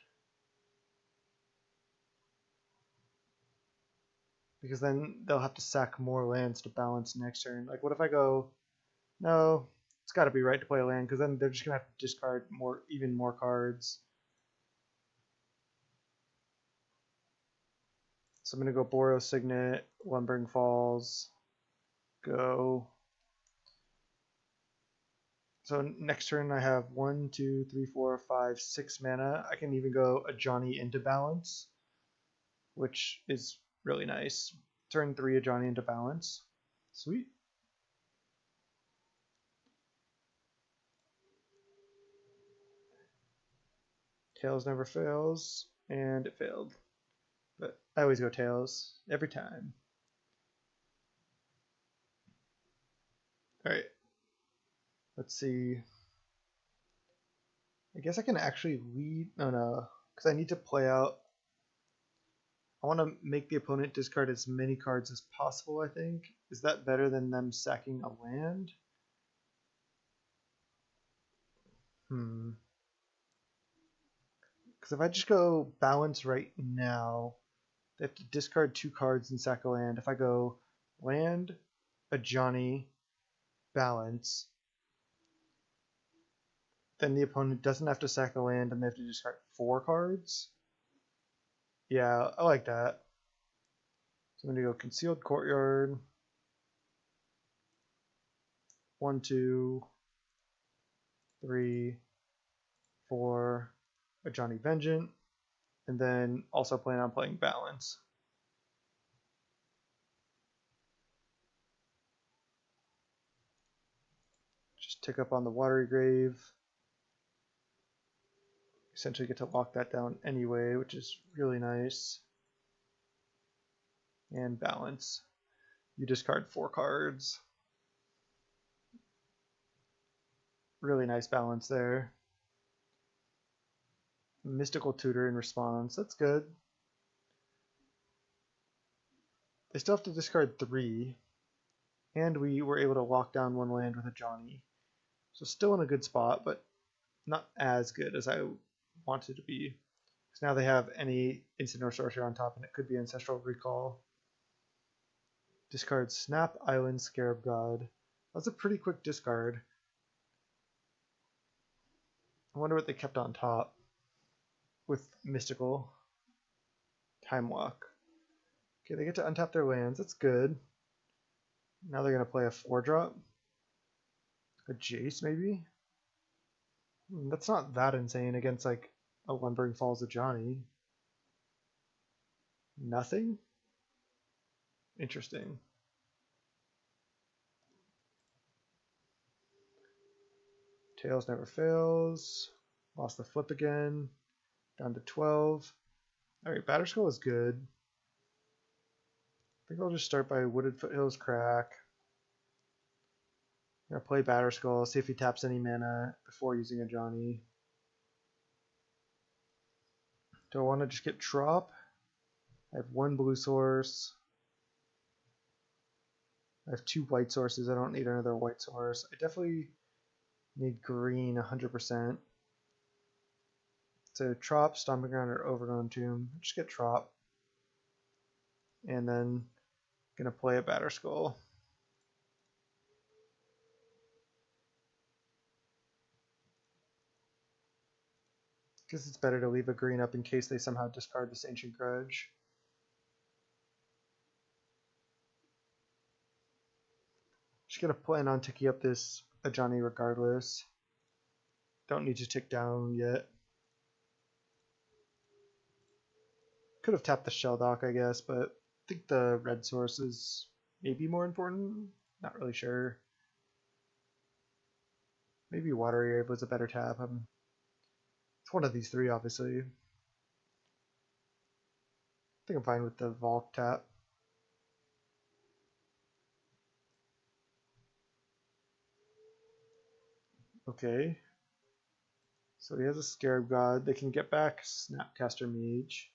Because then they'll have to sack more lands to balance next turn. Like, what if I go, no, it's got to be right to play a land, because then they're just going to have to discard even more cards. So I'm going to go Boros Signet, Lumbering Falls, go. So next turn I have 1, 2, 3, 4, 5, 6 mana. I can even go Ajani into balance, which is really nice. Turn 3 Ajani into balance. Sweet. Tails never fails, and it failed. But I always go tails, every time. Alright. Let's see. I guess I can actually lead. No, because I need to play out. I want to make the opponent discard as many cards as possible, I think. Is that better than them sacking a land? Because if I just go balance right now, they have to discard 2 cards and sack a land. If I go land, a Johnny, balance, then the opponent doesn't have to sack a land and they have to discard 4 cards. Yeah, I like that. So I'm going to go Concealed Courtyard. 1, 2, 3, 4, a Johnny Vengeant, and then also plan on playing Balance. Just tick up on the Watery Grave. Essentially get to lock that down anyway, which is really nice. And Balance. You discard 4 cards. Really nice balance there. Mystical Tutor in response. That's good. They still have to discard 3. And we were able to lock down 1 land with a Johnny. So still in a good spot, but not as good as I wanted to be. Because now they have any instant or sorcery on top, and it could be Ancestral Recall. Discard Snap Island Scarab God. That's a pretty quick discard. I wonder what they kept on top with Mystical. Time Walk. Okay, they get to untap their lands. That's good. Now they're going to play a 4-drop. A Jace, maybe? That's not that insane against, like, a Lumbering Falls of Johnny. Nothing? Interesting. Tails never fails. Lost the flip again. Down to 12. Alright, Batterskull is good. I think I'll just start by Wooded Foothills Crack. I'm going to play Batterskull, see if he taps any mana before using a Johnny. Do I want to just get Trop? I have 1 blue source. I have 2 white sources. I don't need another white source. I definitely need green 100%. So Trop, Stomping Ground, or Overgrown Tomb. Just get Trop. And then gonna play a Batterskull. Guess it's better to leave a green up in case they somehow discard this Ancient Grudge. Just gonna plan on ticking up this Ajani regardless. Don't need to tick down yet. Could have tapped the Shelldock, I guess, but I think the red source is maybe more important. Not really sure. Maybe Watery Grave was a better tap. It's one of these 3, obviously. I think I'm fine with the Valk tap. Okay. So he has a Scarab God. They can get back Snapcaster Mage.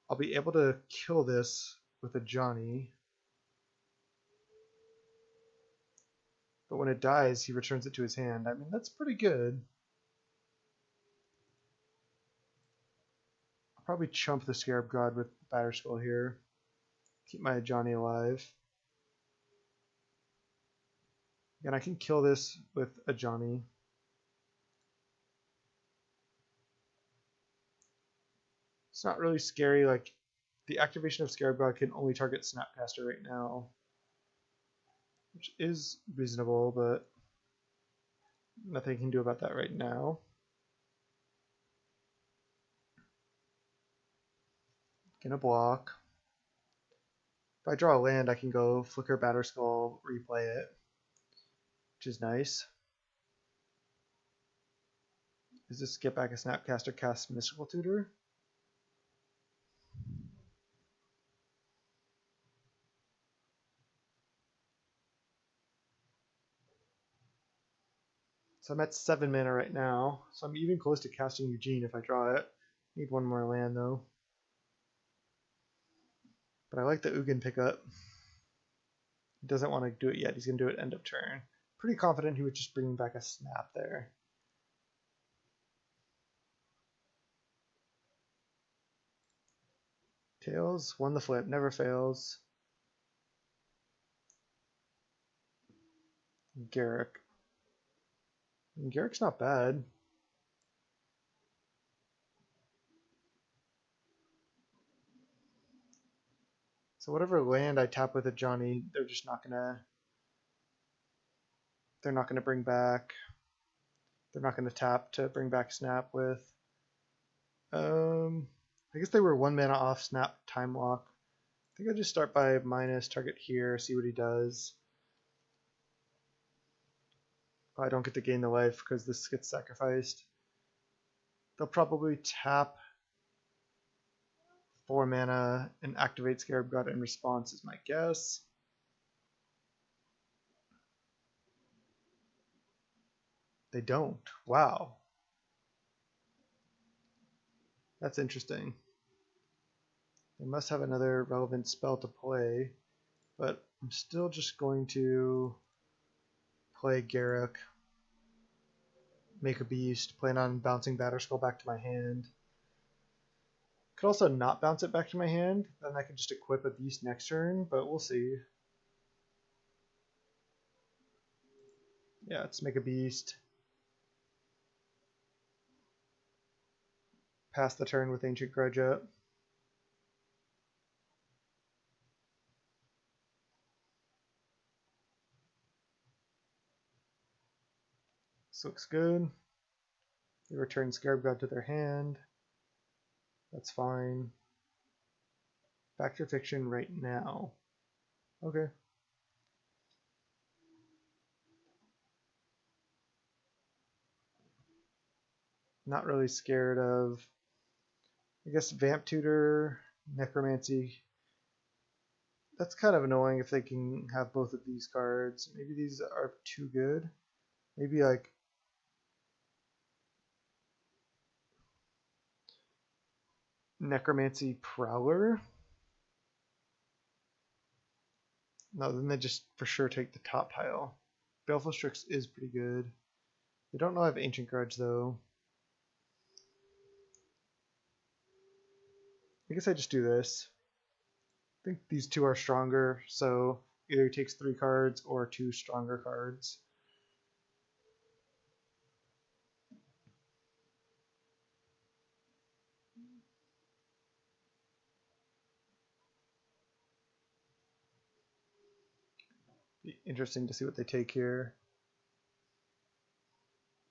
I'll be able to kill this with a Johnny. But when it dies, he returns it to his hand. I mean, that's pretty good. I'll probably chump the Scarab God with Batterskull here. Keep my Johnny alive. And I can kill this with a Johnny. It's not really scary. Like, the activation of Scarab God can only target Snapcaster right now, which is reasonable, but nothing I can do about that right now. Gonna block. If I draw a land, I can go Flicker Batterskull, replay it, which is nice. Is this get back a Snapcaster cast Mystical Tutor? So I'm at 7 mana right now, so I'm even close to casting Eugene if I draw it. Need one more land though. But I like the Ugin pickup. He doesn't want to do it yet. He's going to do it end of turn. Pretty confident he was just bringing back a Snap there. Tails, won the flip, never fails. Garrick. Garrick's not bad. So whatever land I tap with a Johnny, they're just not gonna. They're not gonna bring back. They're not gonna tap to bring back Snap with. I guess they were 1 mana off Snap Time Walk. I think I'll just start by minus target here, see what he does. Oh, I don't get to gain the life because this gets sacrificed. They'll probably tap 4 mana and activate Scarab God in response is my guess. They don't. Wow. That's interesting. They must have another relevant spell to play, but I'm still just going to play Garrick, make a beast, plan on bouncing Batterskull back to my hand. Could also not bounce it back to my hand, then I could just equip a beast next turn, but we'll see. Yeah, let's make a beast. Pass the turn with Ancient Grudge up. This looks good. They return Scarab God to their hand. That's fine. Back to Fiction right now. Okay. Not really scared of, I guess, Vamp Tutor, Necromancy. That's kind of annoying if they can have both of these cards. Maybe these are too good. Maybe like Necromancy Prowler. No, then they just for sure take the top pile. Baleful Strix is pretty good. They don't know I have Ancient Grudge though. I guess I just do this. I think these two are stronger, so either he takes 3 cards or 2 stronger cards. Be interesting to see what they take here.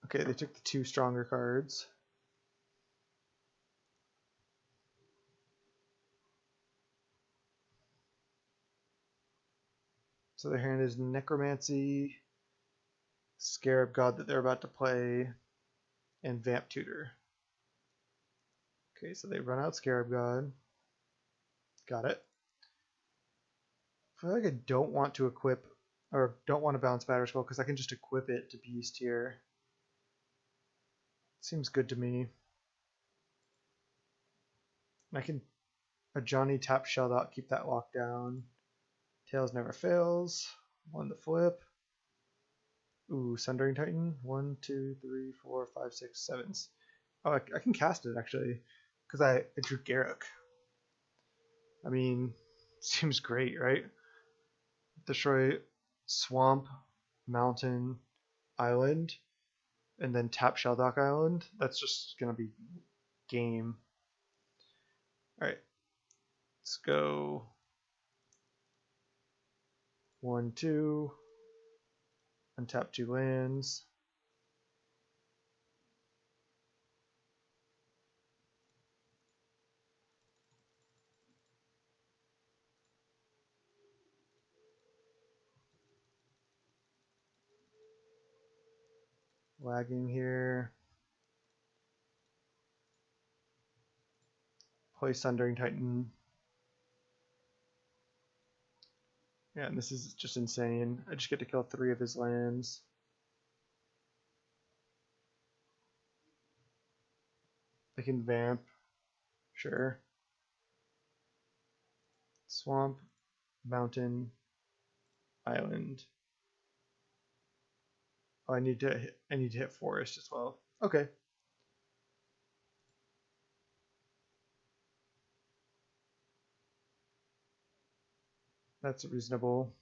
Okay, they took the 2 stronger cards. So their hand is Necromancy, Scarab God that they're about to play, and Vamp Tutor. Okay, so they run out Scarab God. Got it. I feel like I don't want to equip, or don't want to bounce Batterskull because I can just equip it to Beast here. Seems good to me. I can a Johnny tap Shelldot, keep that locked down. Tails never fails. Won the flip. Ooh, Sundering Titan. 1, 2, 3, 4, 5, 6, 7. Oh, I can cast it actually, because I drew Garrick. I mean, seems great, right? Destroy Swamp, Mountain, Island, and then tap Shelldot Island. That's just gonna be game. Alright. Let's go 1, 2. Untap 2 lands. Lagging here. Play Sundering Titan. Yeah, and this is just insane. I just get to kill 3 of his lands. I can vamp. Sure. Swamp, mountain, island. Oh, I need to hit forest as well. Okay. That's reasonable.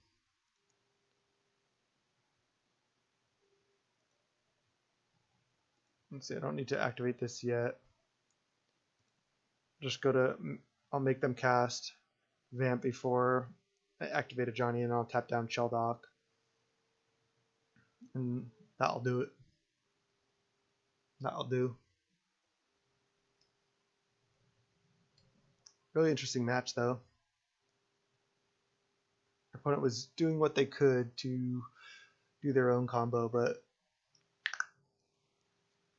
Let's see, I don't need to activate this yet. Just go to, I'll make them cast Vamp before I activate a Johnny, and I'll tap down Shelldock. And that'll do it. That'll do. Really interesting match, though. Our opponent was doing what they could to do their own combo, but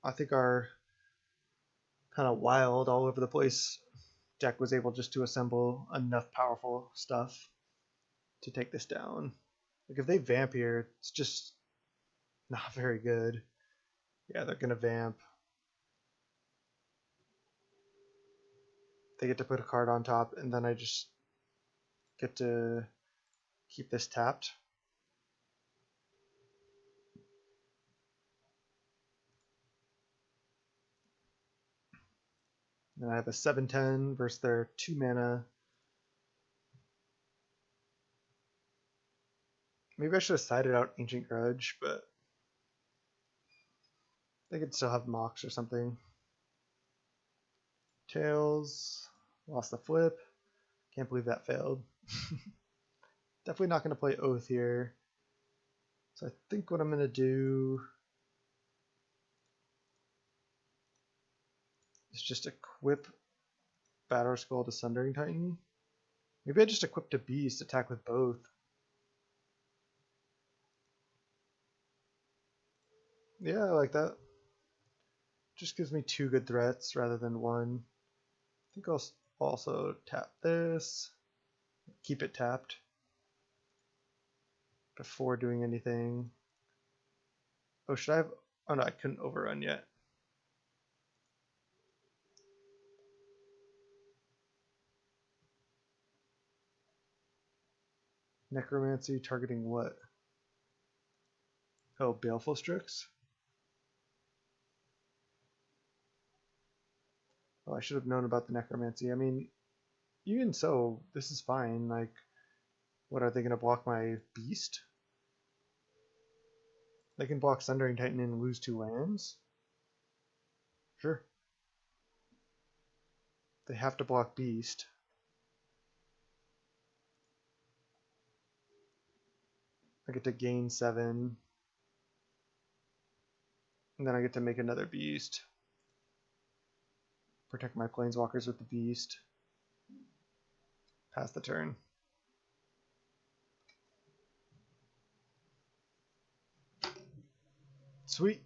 I think our kind of wild, all over the place deck was able just to assemble enough powerful stuff to take this down. Like if they vamp here, it's just not very good. Yeah, they're gonna vamp. They get to put a card on top, and then I just get to keep this tapped. And I have a 7/10 versus their 2 mana. Maybe I should have sided out Ancient Grudge, but they could still have Mox or something. Tails, lost the flip. Can't believe that failed. Definitely not going to play Oath here. So I think what I'm going to do is just equip Battle Skull to Sundering Titan. Maybe I just equipped a Beast, attack with both. Yeah, I like that. Just gives me 2 good threats rather than 1. I think I'll also tap this. Keep it tapped before doing anything. Oh, should I have... Oh no, I couldn't overrun yet. Necromancy targeting what? Oh, Baleful Strix? Oh, I should have known about the Necromancy. I mean, even so, this is fine. Like, what, are they going to block my Beast? They can block Sundering Titan and lose 2 lands? Sure. They have to block Beast. I get to gain 7. And then I get to make another Beast. Protect my Planeswalkers with the Beast. Pass the turn. Sweet.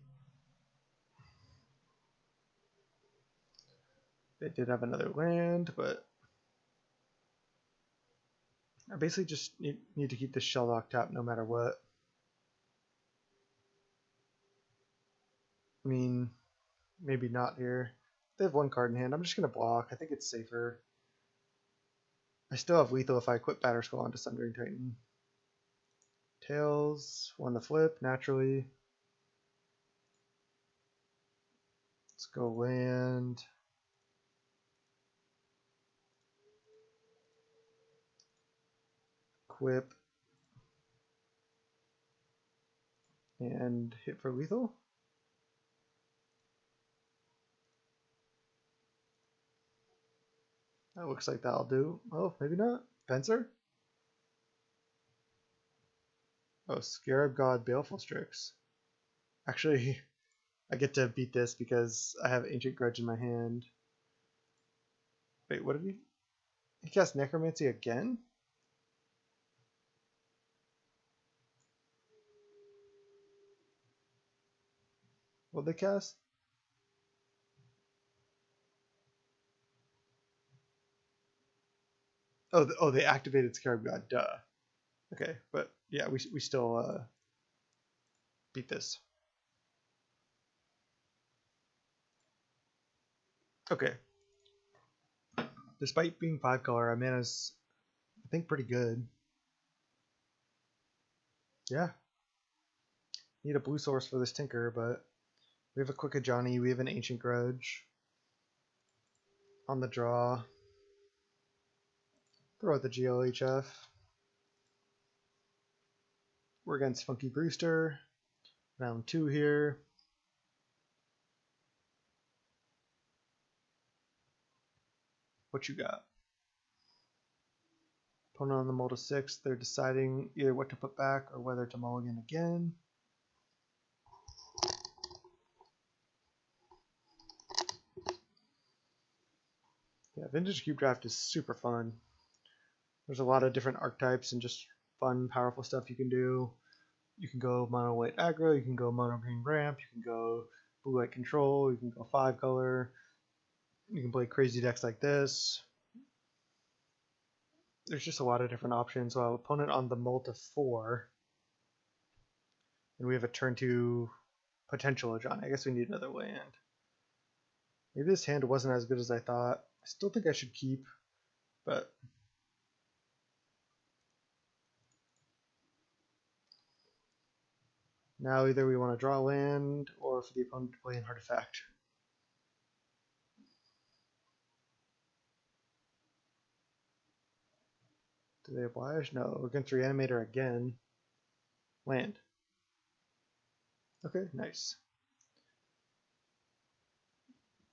They did have another land, but I basically just need to keep this Shelldock tapped no matter what. I mean, maybe not here. They have 1 card in hand. I'm just going to block. I think it's safer. I still have lethal if I equip Batterskull onto Sundering Titan. Tails, won the flip, naturally. Let's go land. Equip. And hit for lethal. That looks like that'll do. Oh, maybe not. Fencer? Oh, Scarab God Baleful Strix. Actually, I get to beat this because I have Ancient Grudge in my hand. Wait, what did he... He cast Necromancy again? What'd they cast? Oh, they activated Scarab God. Duh. Okay, but yeah, we still beat this. Okay. Despite being 5 color, our mana's, I think, pretty good. Yeah. Need a blue source for this Tinker, but we have a Quick Ajani, we have an Ancient Grudge. On the draw. Throw out the GLHF. We're against Funky Brewster. Round 2 here. What you got? Opponent on the mull to 6. They're deciding either what to put back or whether to mulligan again. Yeah, Vintage Cube Draft is super fun. There's a lot of different archetypes and just fun, powerful stuff you can do. You can go mono white aggro, you can go mono green ramp, you can go blue white control, you can go 5 color. You can play crazy decks like this. There's just a lot of different options. So opponent on the mull to 4. And we have a turn 2 potential Ajani. I guess we need another land. Maybe this hand wasn't as good as I thought. I still think I should keep, but now either we want to draw land or for the opponent to play an artifact. Do they oblige? No, we're going to reanimate her again. Land. Okay, nice.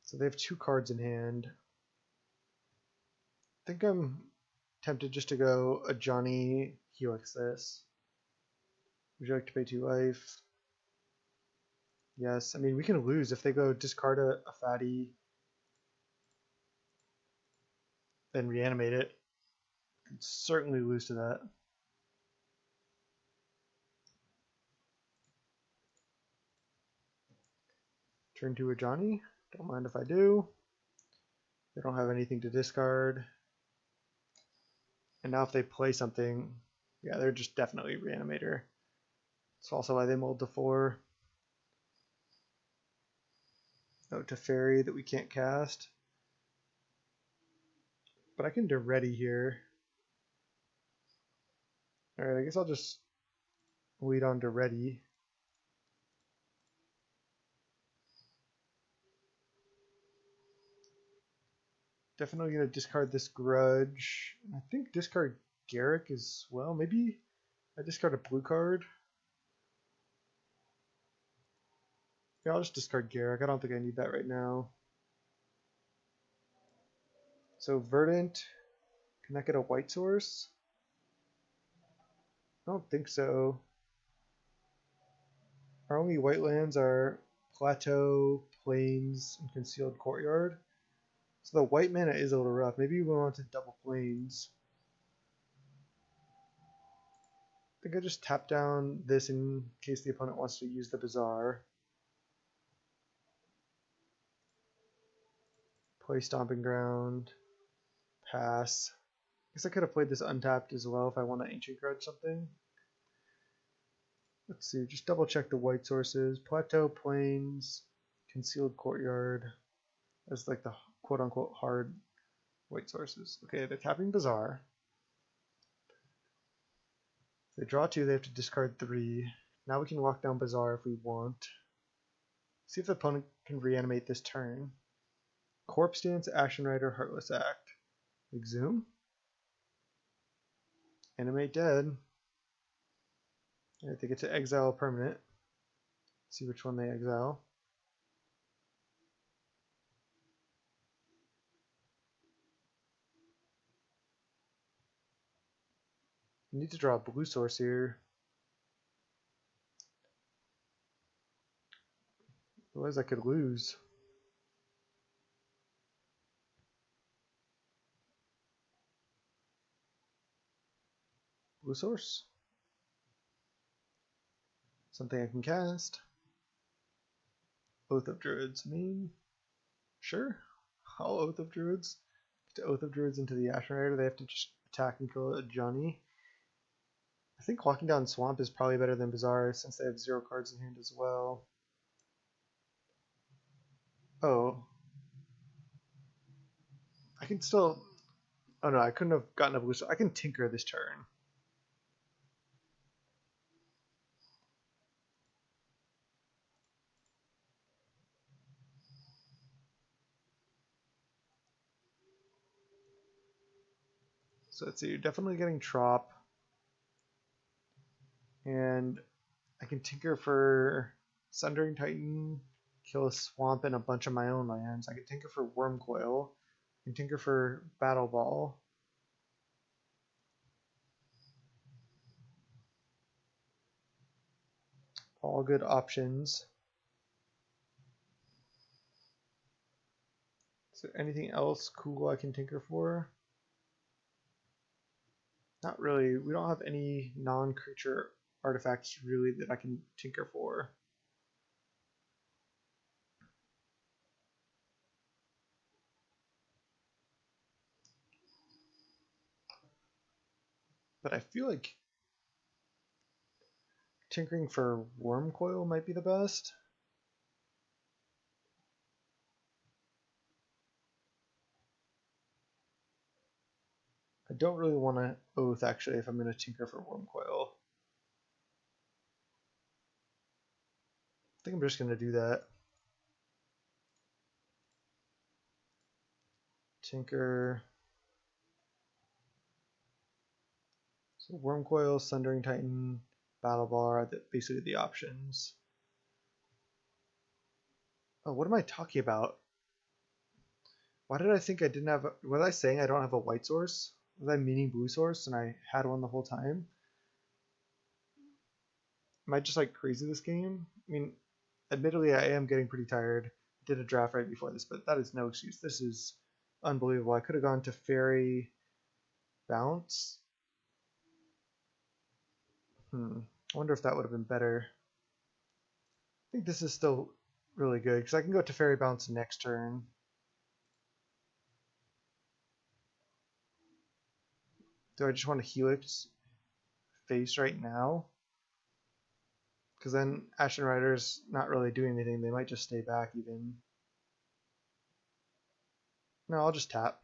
So they have 2 cards in hand. I think I'm tempted just to go Ajani Helix this. Would you like to pay 2 life? Yes, I mean we can lose if they go discard a fatty, then reanimate it. Could certainly lose to that. Turn to Ajani. Don't mind if I do. They don't have anything to discard. And now if they play something, yeah, they're just definitely Reanimator. That's also why they mulled to 4. No Teferi that we can't cast. But I can do ready here. Alright, I guess I'll just lead on to ready. Definitely going to discard this Grudge. I think discard Garrick as well. Maybe I discard a blue card. Yeah, I'll just discard Garrick. I don't think I need that right now. So Verdant, can that get a white source? I don't think so. Our only white lands are Plateau, Plains, and Concealed Courtyard. So the white mana is a little rough. Maybe we want to double Plains. I think I just tap down this in case the opponent wants to use the Bazaar. Play Stomping Ground. Pass. I guess I could have played this untapped as well if I want to Ancient Grudge something. Let's see, just double check the white sources. Plateau, Plains, Concealed Courtyard as like the quote unquote hard white sources. Okay, they're tapping Bazaar. If they draw 2, they have to discard 3. Now we can walk down Bazaar if we want. See if the opponent can reanimate this turn. Corpse Dance, Ashen Rider, Heartless Act. Exhume. Animate dead. Alright, they get to exile a permanent. See which one they exile. You need to draw a blue source here. Otherwise I could lose. Blue source. Something I can cast. Oath of Druids. Sure. I'll Oath of Druids. To Oath of Druids into the Ashen Rider, they have to just attack and kill a Johnny. I think walking down Swamp is probably better than Bazaar since they have 0 cards in hand as well. Oh. I can still... Oh no, I couldn't have gotten a blue, so I can Tinker this turn. So let's see, you're definitely getting Trop. And I can Tinker for Sundering Titan, kill a Swamp and a bunch of my own lands. I can Tinker for Wormcoil. I can Tinker for Battle Ball. All good options. Is there anything else cool I can Tinker for? Not really. We don't have any non-creature artifacts really that I can Tinker for. But I feel like tinkering for Wormcoil might be the best. I don't really want to Oath actually if I'm going to tinker for Wormcoil. I think I'm just going to do that. Tinker. So Wormcoil, Sundering Titan, Battle Ball are basically the options. Oh, what am I talking about? Why did I think I didn't have... Was I saying I don't have a white source? Was I meaning blue source and I had one the whole time? Am I just like crazy this game? I mean, admittedly, I am getting pretty tired. I did a draft right before this, but that is no excuse. This is unbelievable. I could have gone to Fairy Bounce. I wonder if that would have been better. I think this is still really good because I can go to Fairy Bounce next turn. Do I just want to Helix face right now? Because then Ashen Rider's not really doing anything. They might just stay back even. No, I'll just tap.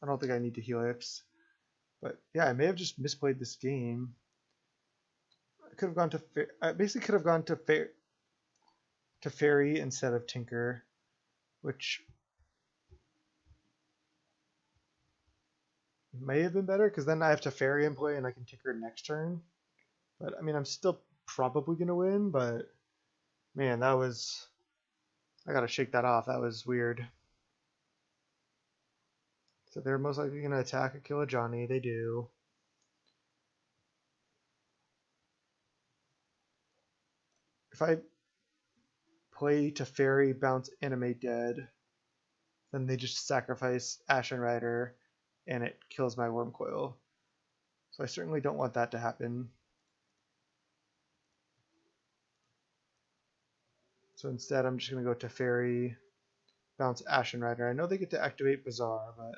I don't think I need to Helix. But yeah, I may have just misplayed this game. I could have gone to... I basically could have gone to Fairy instead of Tinker, which may have been better because then I have to Fairy in play and I can Tinker next turn. But I mean, I'm still probably going to win, but man, that was... I gotta shake that off. That was weird. So they're most likely going to attack or kill a Johnny. They do. If I play to Fairy, Bounce, Animate Dead, then they just sacrifice Ashen Rider and it kills my Wormcoil. So I certainly don't want that to happen. So instead I'm just going to go to Fairy, Bounce, Ashen Rider. I know they get to activate Bazaar, but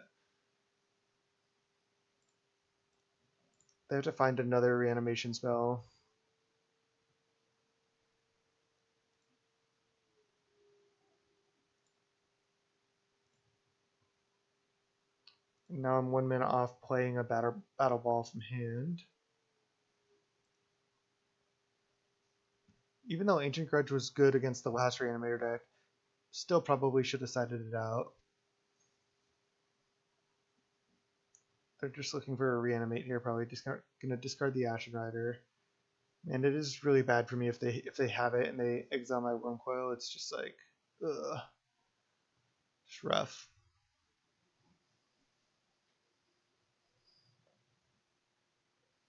they have to find another reanimation spell. And now I'm 1 minute off playing a battle ball from hand. Even though Ancient Grudge was good against the last Reanimator deck, still probably should have sided it out. They're just looking for a Reanimate here, probably just gonna discard the Ashen Rider. And it is really bad for me if they have it and they exile my Wormcoil. It's just like, ugh, just rough.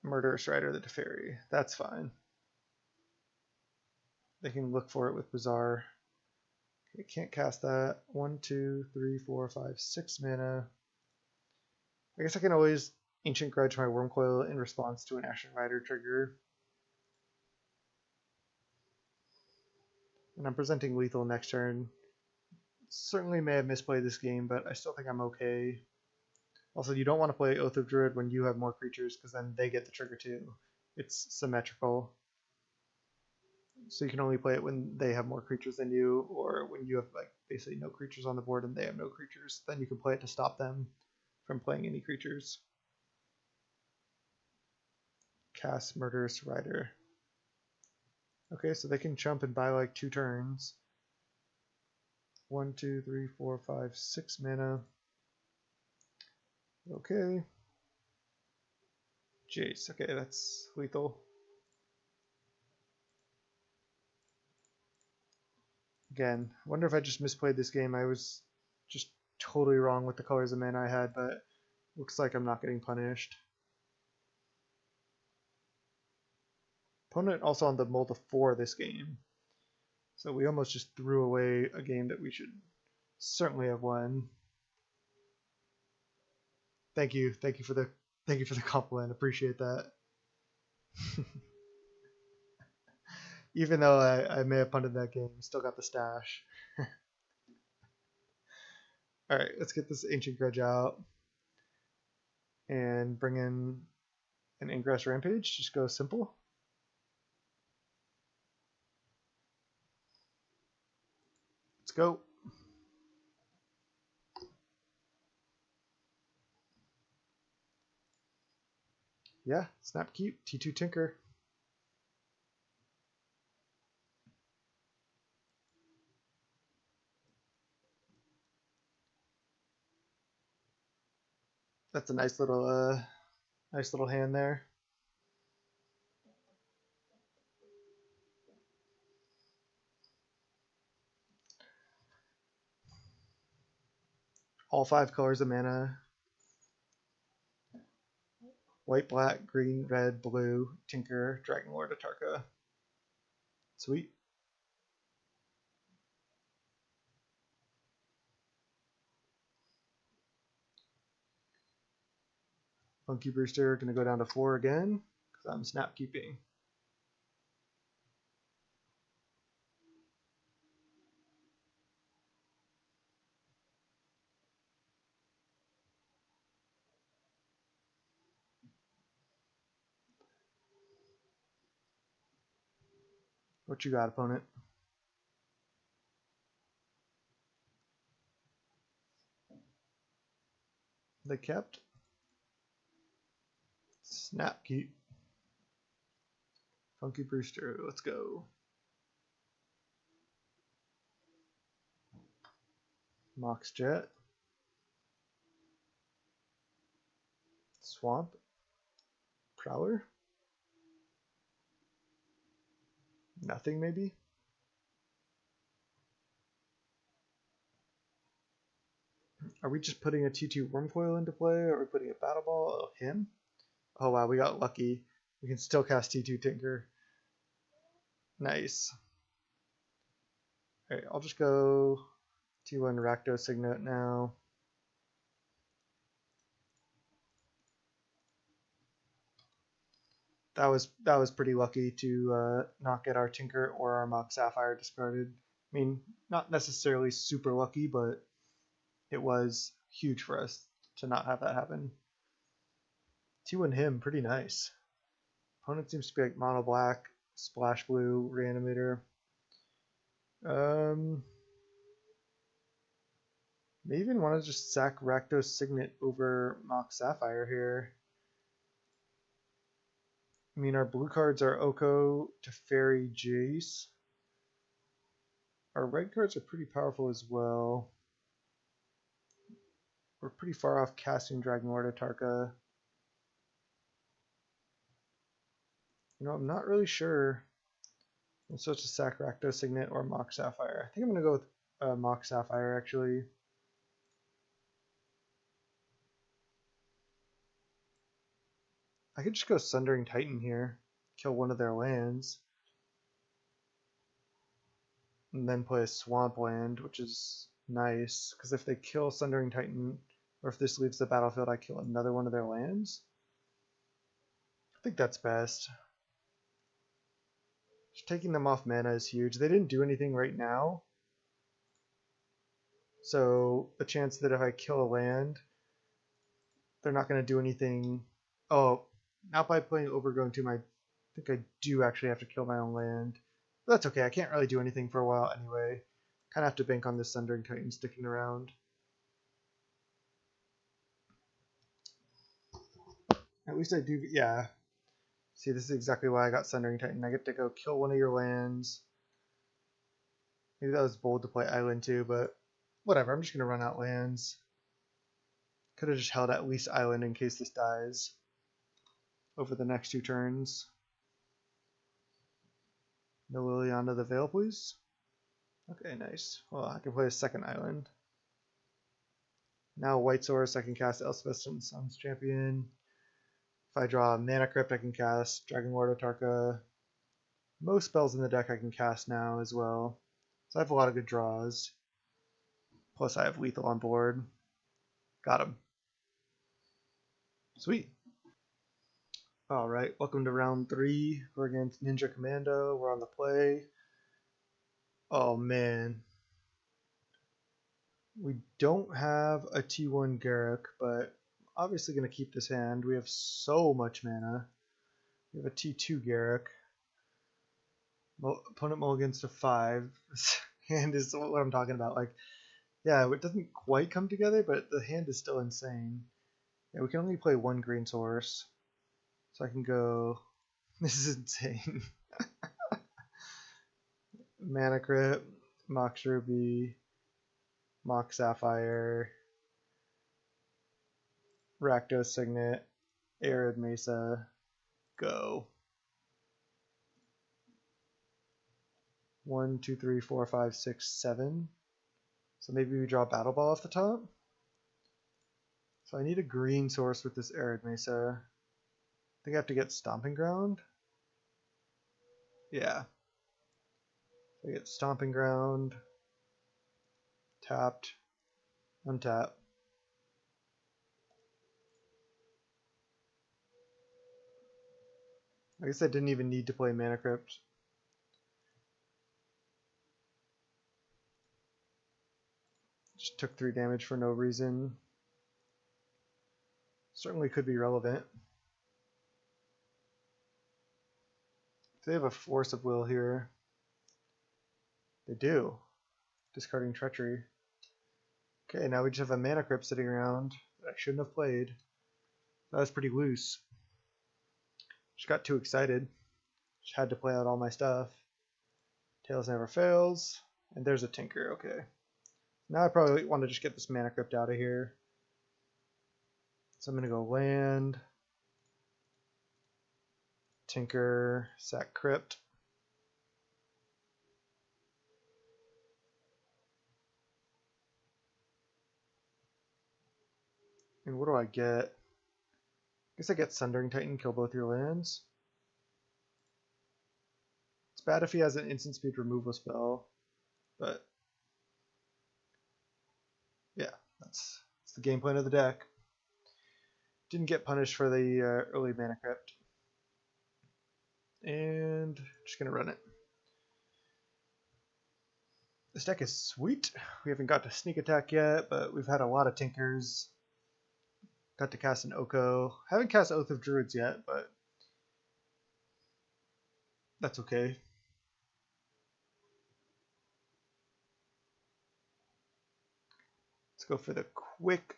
Murderous Rider the Teferi. That's fine. They can look for it with Bazaar. Okay, can't cast that. 1, 2, 3, 4, 5, 6 mana. I guess I can always Ancient Grudge my Wormcoil in response to an Ashen Rider trigger. And I'm presenting lethal next turn. Certainly may have misplayed this game, but I still think I'm okay. Also, you don't want to play Oath of Druid when you have more creatures, because then they get the trigger too. It's symmetrical. So you can only play it when they have more creatures than you, or when you have like basically no creatures on the board and they have no creatures. Then you can play it to stop them from playing any creatures. Cast Murderous Rider. Okay, so they can jump and buy like 2 turns. 1, 2, 3, 4, 5, 6 mana. Okay. Jace. Okay, that's lethal. Again, I wonder if I just misplayed this game. I was just totally wrong with the colors of mana I had, but looks like I'm not getting punished. Opponent also on the mold of 4 this game. So we almost just threw away a game that we should certainly have won. Thank you for the compliment. Appreciate that. Even though I may have punted that game, still got the stash. All right, let's get this Ancient Grudge out and bring in an Ingress Rampage. Just go simple. Let's go. Yeah, Snap Keep, T2 Tinker. That's a nice little hand there. All 5 colors of mana. White, black, green, red, blue, Tinker, Dragon Lord, Atarka. Sweet. Funky Brewster gonna go down to 4 again because I'm snap keeping. What you got, opponent? They kept. Snap keep. Funky Brewster, let's go. Mox Jet. Swamp. Prowler. Nothing maybe? Are we just putting a T2 Wormcoil into play, or are we putting a Battle Ball? Oh, him? Oh wow, we got lucky. We can still cast T2 Tinker. Nice. Alright, I'll just go T1 Rakdos Signet now. That was pretty lucky to not get our Tinker or our Mox Sapphire discarded. I mean, not necessarily super lucky, but it was huge for us to not have that happen. T1 him, pretty nice. Opponent seems to be like mono black, splash blue, reanimator. May even want to just sack Rakdos Signet over Mox Sapphire here. I mean, our blue cards are Oko, Teferi, Jace. Our red cards are pretty powerful as well. We're pretty far off casting Dragon Lord Atarka. You know, I'm not really sure. I'm supposed to sack Rakdos Signet or Mox Sapphire. I think I'm going to go with Mox Sapphire, actually. I could just go Sundering Titan here, kill one of their lands, and then play a Swamp Land, which is nice, because if they kill Sundering Titan, or if this leaves the battlefield, I kill another one of their lands. I think that's best. Just taking them off mana is huge. They didn't do anything right now, so the chance that if I kill a land, they're not going to do anything. Oh, not by playing Overgrown Tomb. I think I do actually have to kill my own land. But that's okay. I can't really do anything for a while anyway. Kind of have to bank on this Sundering Titan sticking around. At least I do, yeah. See, this is exactly why I got Sundering Titan. I get to go kill one of your lands. Maybe that was bold to play Island too, but whatever. I'm just going to run out lands. Could have just held at least Island in case this dies over the next 2 turns. No Liliana the Veil, please. Okay, nice. Well, I can play a second Island. Now White Source, I can cast Elspeth and Sun's Champion. If I draw a Mana Crypt, I can cast Dragon Lord Otarka. Most spells in the deck I can cast now as well. So I have a lot of good draws. Plus I have Lethal on board. Got him. Sweet. Alright, welcome to round 3. We're against Ninja Commando. We're on the play. Oh man. We don't have a T1 Garruk, but obviously going to keep this hand. We have so much mana. We have a T2 Garruk. Opponent mulligans to 5. This hand is what I'm talking about. Like, yeah, it doesn't quite come together, but the hand is still insane. Yeah, we can only play 1 green source. So I can go... This is insane. Mana Crypt, Mox Ruby, Mox Sapphire, Rakdos Signet, Arid Mesa, go. 1, 2, 3, 4, 5, 6, 7. So maybe we draw Battle Ball off the top. So I need a green source with this Arid Mesa. I think I have to get Stomping Ground. Yeah. I get Stomping Ground, tapped, untap. I guess I didn't even need to play Mana Crypt. Just took 3 damage for no reason. Certainly could be relevant. If they have a Force of Will here. They do. Discarding Treachery. Okay, now we just have a Mana Crypt sitting around that I shouldn't have played. That was pretty loose. Just got too excited. Just had to play out all my stuff. Tails Never Fails. And there's a Tinker, okay. Now I probably want to just get this Mana Crypt out of here. So I'm going to go land, Tinker, sack Crypt. And what do I get? I guess I get Sundering Titan, kill both your lands. It's bad if he has an instant speed removal spell, but yeah, that's the game plan of the deck. Didn't get punished for the early Mana Crypt. And just going to run it. This deck is sweet. We haven't got to sneak attack yet, but we've had a lot of Tinkers. Got to cast an Oko. Haven't cast Oath of Druids yet, but that's okay. Let's go for the quick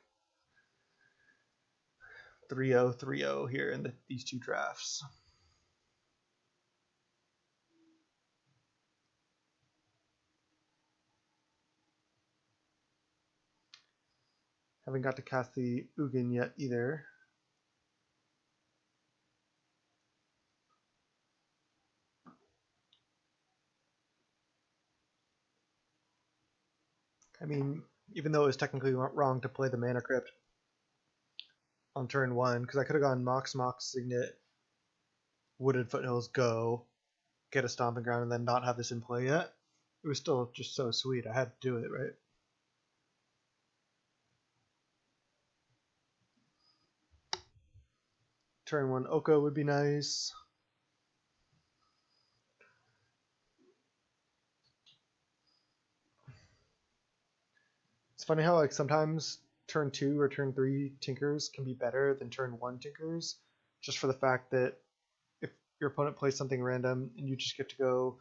3-0, 3-0 here in these 2 drafts. Haven't got to cast the Ugin yet either. I mean, even though it was technically wrong to play the Mana Crypt on turn 1, because I could have gone Mox, Signet, Wooded Foothills, go, get a Stomping Ground, and then not have this in play yet. It was still just so sweet. I had to do it, right? Turn 1 Oko would be nice. It's funny how like sometimes turn 2 or turn 3 Tinkers can be better than turn 1 Tinkers, just for the fact that if your opponent plays something random and you just get to go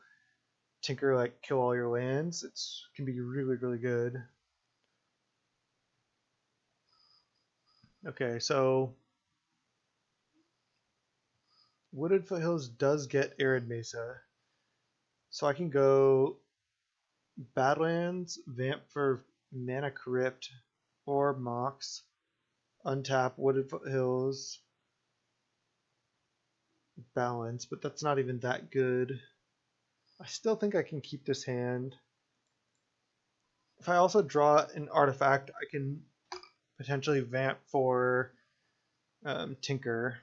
Tinker, like kill all your lands, it can be really, really good. Okay, so Wooded Foothills does get Arid Mesa. So I can go Badlands, Vamp for Mana Crypt, or Mox, untap Wooded Foothills, Balance, but that's not even that good. I still think I can keep this hand. If I also draw an artifact, I can potentially Vamp for Tinker.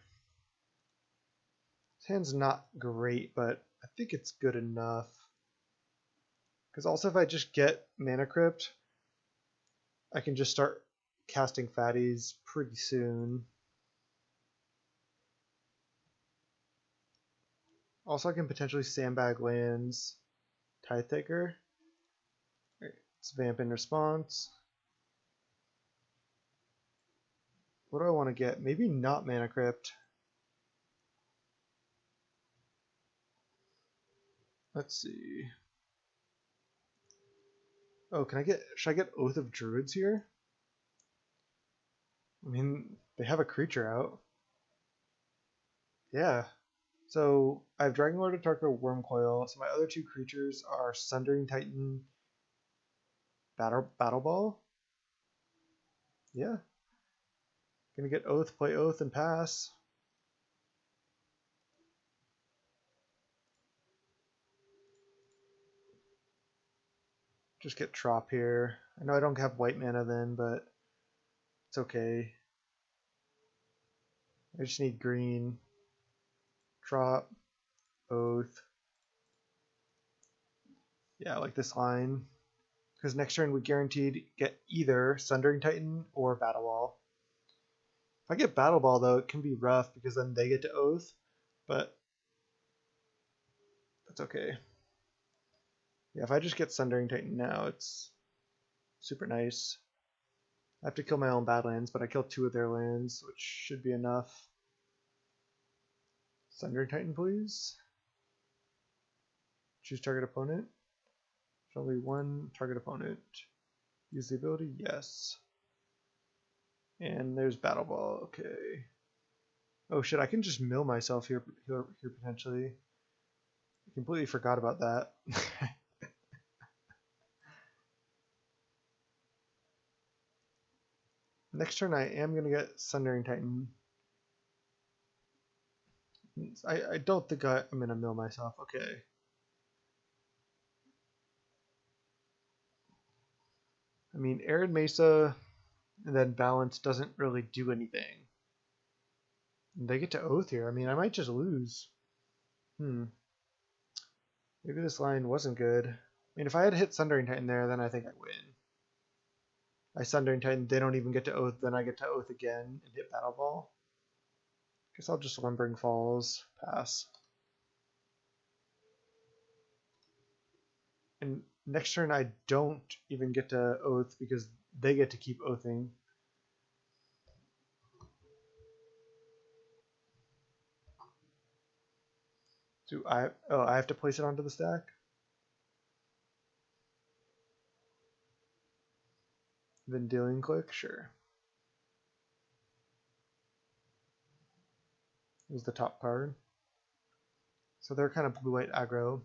This hand's not great, but I think it's good enough. Because also if I just get Mana Crypt, I can just start casting fatties pretty soon. Also I can potentially sandbag lands. Tithe Taker. Right, let's Vamp in response. What do I want to get? Maybe not Mana Crypt. Let's see. Oh, should I get Oath of Druids here? I mean, they have a creature out. Yeah. So I have Dragon Lord Atarka, Wormcoil. So my other two creatures are Sundering Titan, Battle Ball. Yeah. Gonna get Oath, play Oath, and pass. Just get Trop here. I know I don't have white mana then, but it's okay. I just need green. Trop, Oath. Yeah, I like this line. Because next turn we guaranteed get either Sundering Titan or Battle Ball. If I get Battle Ball though, it can be rough because then they get to Oath, but that's okay. Yeah, if I just get Sundering Titan now, it's super nice. I have to kill my own Badlands, but I killed 2 of their lands, which should be enough. Sundering Titan, please. Choose target opponent. There's only one target opponent. Use the ability, yes. And there's Battle Ball, okay. Oh shit, I can just mill myself here potentially. I completely forgot about that. Next turn I am going to get Sundering Titan. I don't think I'm going to mill myself. Okay. I mean, Arid Mesa and then Balance doesn't really do anything. They get to Oath here. I mean, I might just lose. Maybe this line wasn't good. I mean, if I had hit Sundering Titan there, then I think I win. I Sundering Titan, they don't even get to Oath, then I get to Oath again and hit Battle Ball. Guess I'll just Lumbering Falls, pass. And next turn I don't even get to Oath because they get to keep Oathing. Do I have to place it onto the stack? Vendilion Click, sure. It was the top card. So they're kind of blue-white aggro.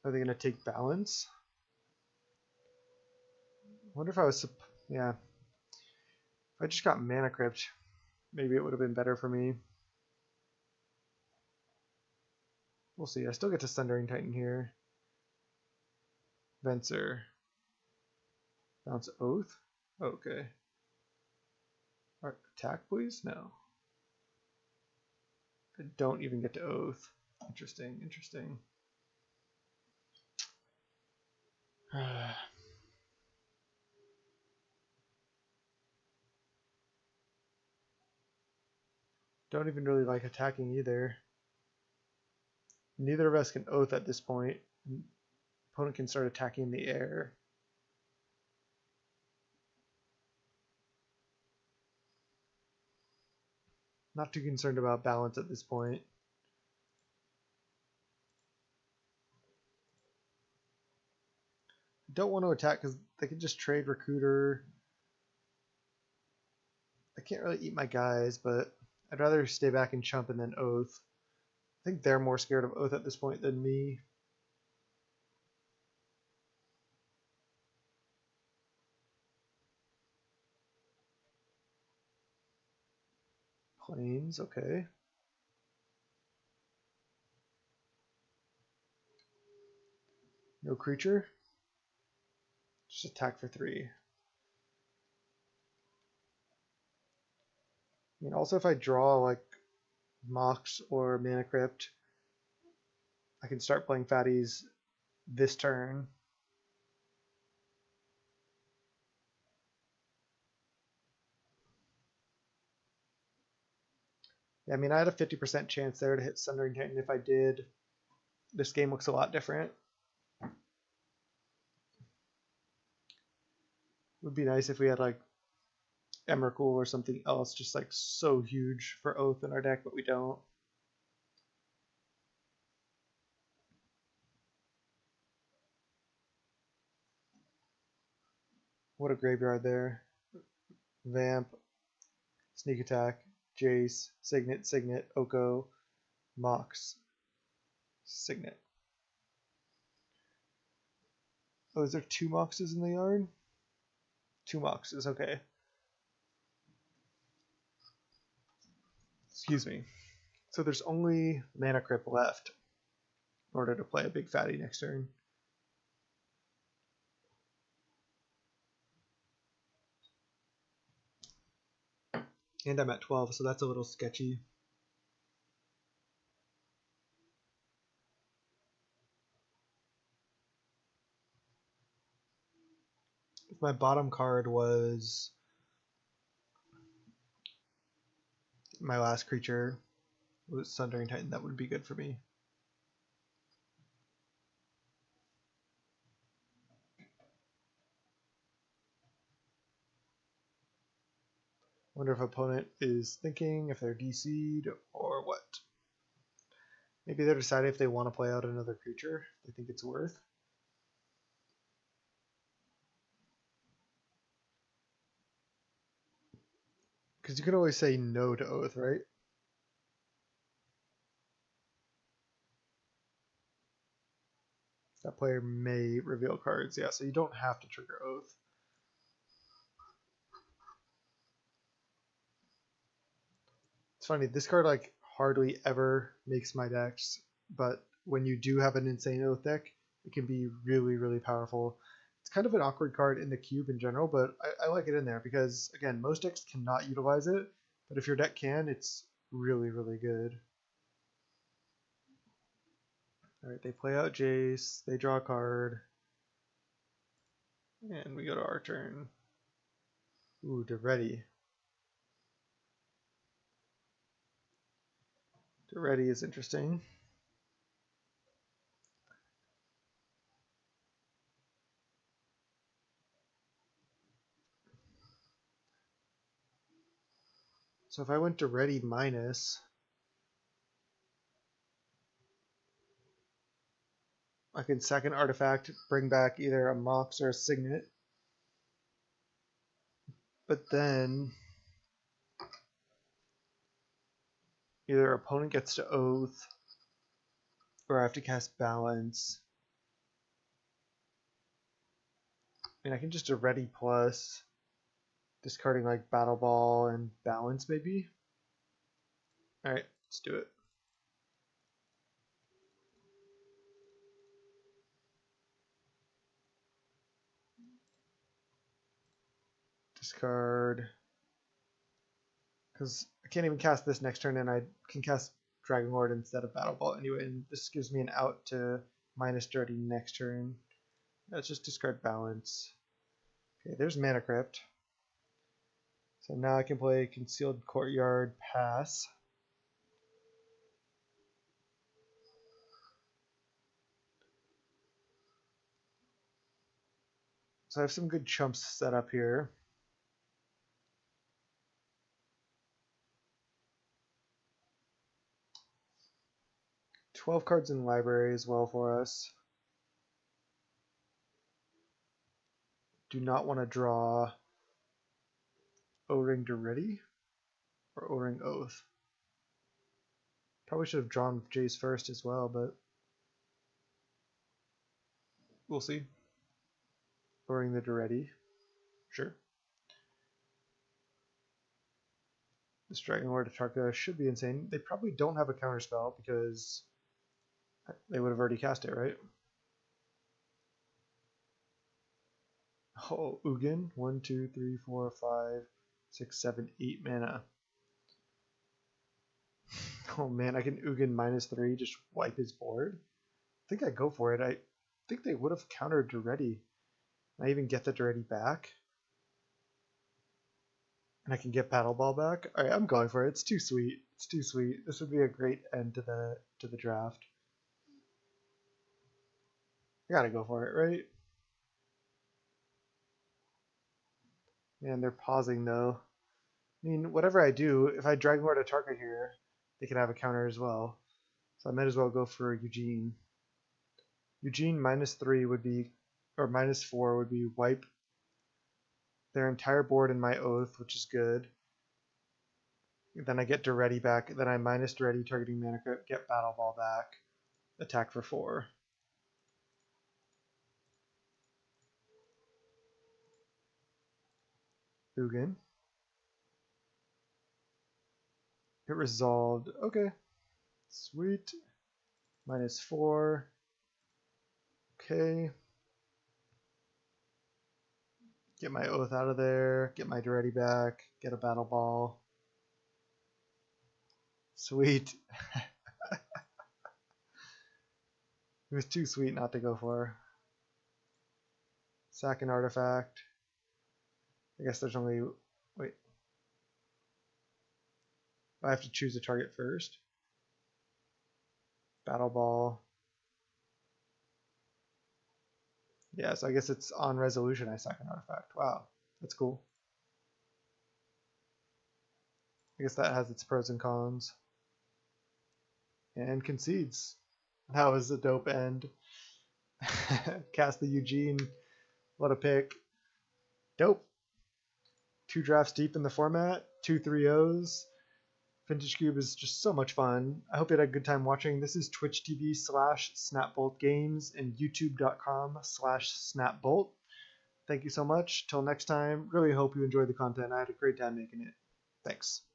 Are they going to take Balance? I wonder if I was... Yeah. If I just got Mana Crypt, maybe it would have been better for me. We'll see. I still get to Sundering Titan here. Venser. Bounce Oath? Okay. Alright, attack please? No. I don't even get to Oath. Interesting, interesting. Don't even really like attacking either. Neither of us can Oath at this point. Opponent can start attacking the air. Not too concerned about balance at this point. Don't want to attack because they can just trade Recruiter. I can't really eat my guys, but I'd rather stay back and chump and then Oath. I think they're more scared of Oath at this point than me. Plains, okay. No creature. Just attack for 3. I mean, also if I draw like Mox or Mana Crypt, I can start playing fatties this turn. Yeah, I mean, I had a 50% chance there to hit Sundering Titan. If I did, this game looks a lot different. It would be nice if we had like Emrakul or something else just like so huge for Oath in our deck, but we don't. What a graveyard there. Vamp, Sneak Attack, Jace, Signet, Oko, Mox, Signet. Oh, is there 2 Moxes in the yard? 2 Moxes, okay. Excuse me. So there's only Mana Crypt left in order to play a big fatty next turn. And I'm at 12, so that's a little sketchy. If my bottom card was my last creature, was Sundering Titan, that would be good for me. Wonder if opponent is thinking, if they're DC'd, or what. Maybe they're deciding if they want to play out another creature. They think it's worth. Because you can always say no to Oath, right? That player may reveal cards, yeah, so you don't have to trigger Oath. It's funny, this card like hardly ever makes my decks, but when you do have an insane Oath deck, it can be really, really powerful. It's kind of an awkward card in the cube in general, but I like it in there because, again, most decks cannot utilize it, but if your deck can, it's really, really good. Alright, they play out Jace, they draw a card, and we go to our turn. Ooh, DEEEEP. DEEEEP is interesting. So if I went to ready minus, I can sack an artifact, bring back either a Mox or a Signet. But then either opponent gets to Oath or I have to cast Balance. I mean, I can just do ready plus, discarding like Battle Ball and Balance maybe. Alright, let's do it. Discard. Because I can't even cast this next turn, and I can cast Dragon Lord instead of Battle Ball anyway, and this gives me an out to minus dirty next turn. Let's just discard Balance. Okay, there's Mana Crypt. So now I can play Concealed Courtyard, pass. So I have some good chumps set up here. 12 cards in library as well for us. Do not want to draw O-Ring DEEEEP or O-Ring Oath. Probably should have drawn with Jace first as well, but we'll see. O-Ring the DEEEEP. Sure. This Dragon Lord Atarka should be insane. They probably don't have a counterspell because they would have already cast it, right? Oh, Ugin. 1, 2, 3, 4, 5, 6, 7, 8 mana. Oh man, I can Ugin -3, just wipe his board. I think I go for it. I think they would have countered DEEEEP. I even get the DEEEEP back. And I can get Paddle Ball back. Alright, I'm going for it. It's too sweet. It's too sweet. This would be a great end to the draft. I gotta go for it, right? Man, they're pausing though. I mean, whatever I do, if I Dragon Lord Atarka here, they can have a counter as well. So I might as well go for Eugene. Eugene -3 would be, or -4 would be wipe their entire board in my Oath, which is good. Then I get DEEEEP back. Then I minus DEEEEP targeting mana crypt, get Battle Ball back, attack for 4. Ugin. It resolved. Okay. Sweet. -4. Okay. Get my Oath out of there. Get my DEEEEP back. Get a Battle Ball. Sweet. It was too sweet not to go for. Sack an artifact. I guess there's only... Wait. I have to choose a target first. Battle Ball. Yeah, so I guess it's on resolution I sack an artifact. Wow, that's cool. I guess that has its pros and cons. And concedes. That was a dope end. Cast the Eugene. What a pick. Dope. 2 drafts deep in the format. 2 3-0s. Vintage Cube is just so much fun. I hope you had a good time watching. This is Twitch TV/SnapBoltGames and YouTube.com/SnapBolt. Thank you so much. Till next time, really hope you enjoyed the content. I had a great time making it. Thanks.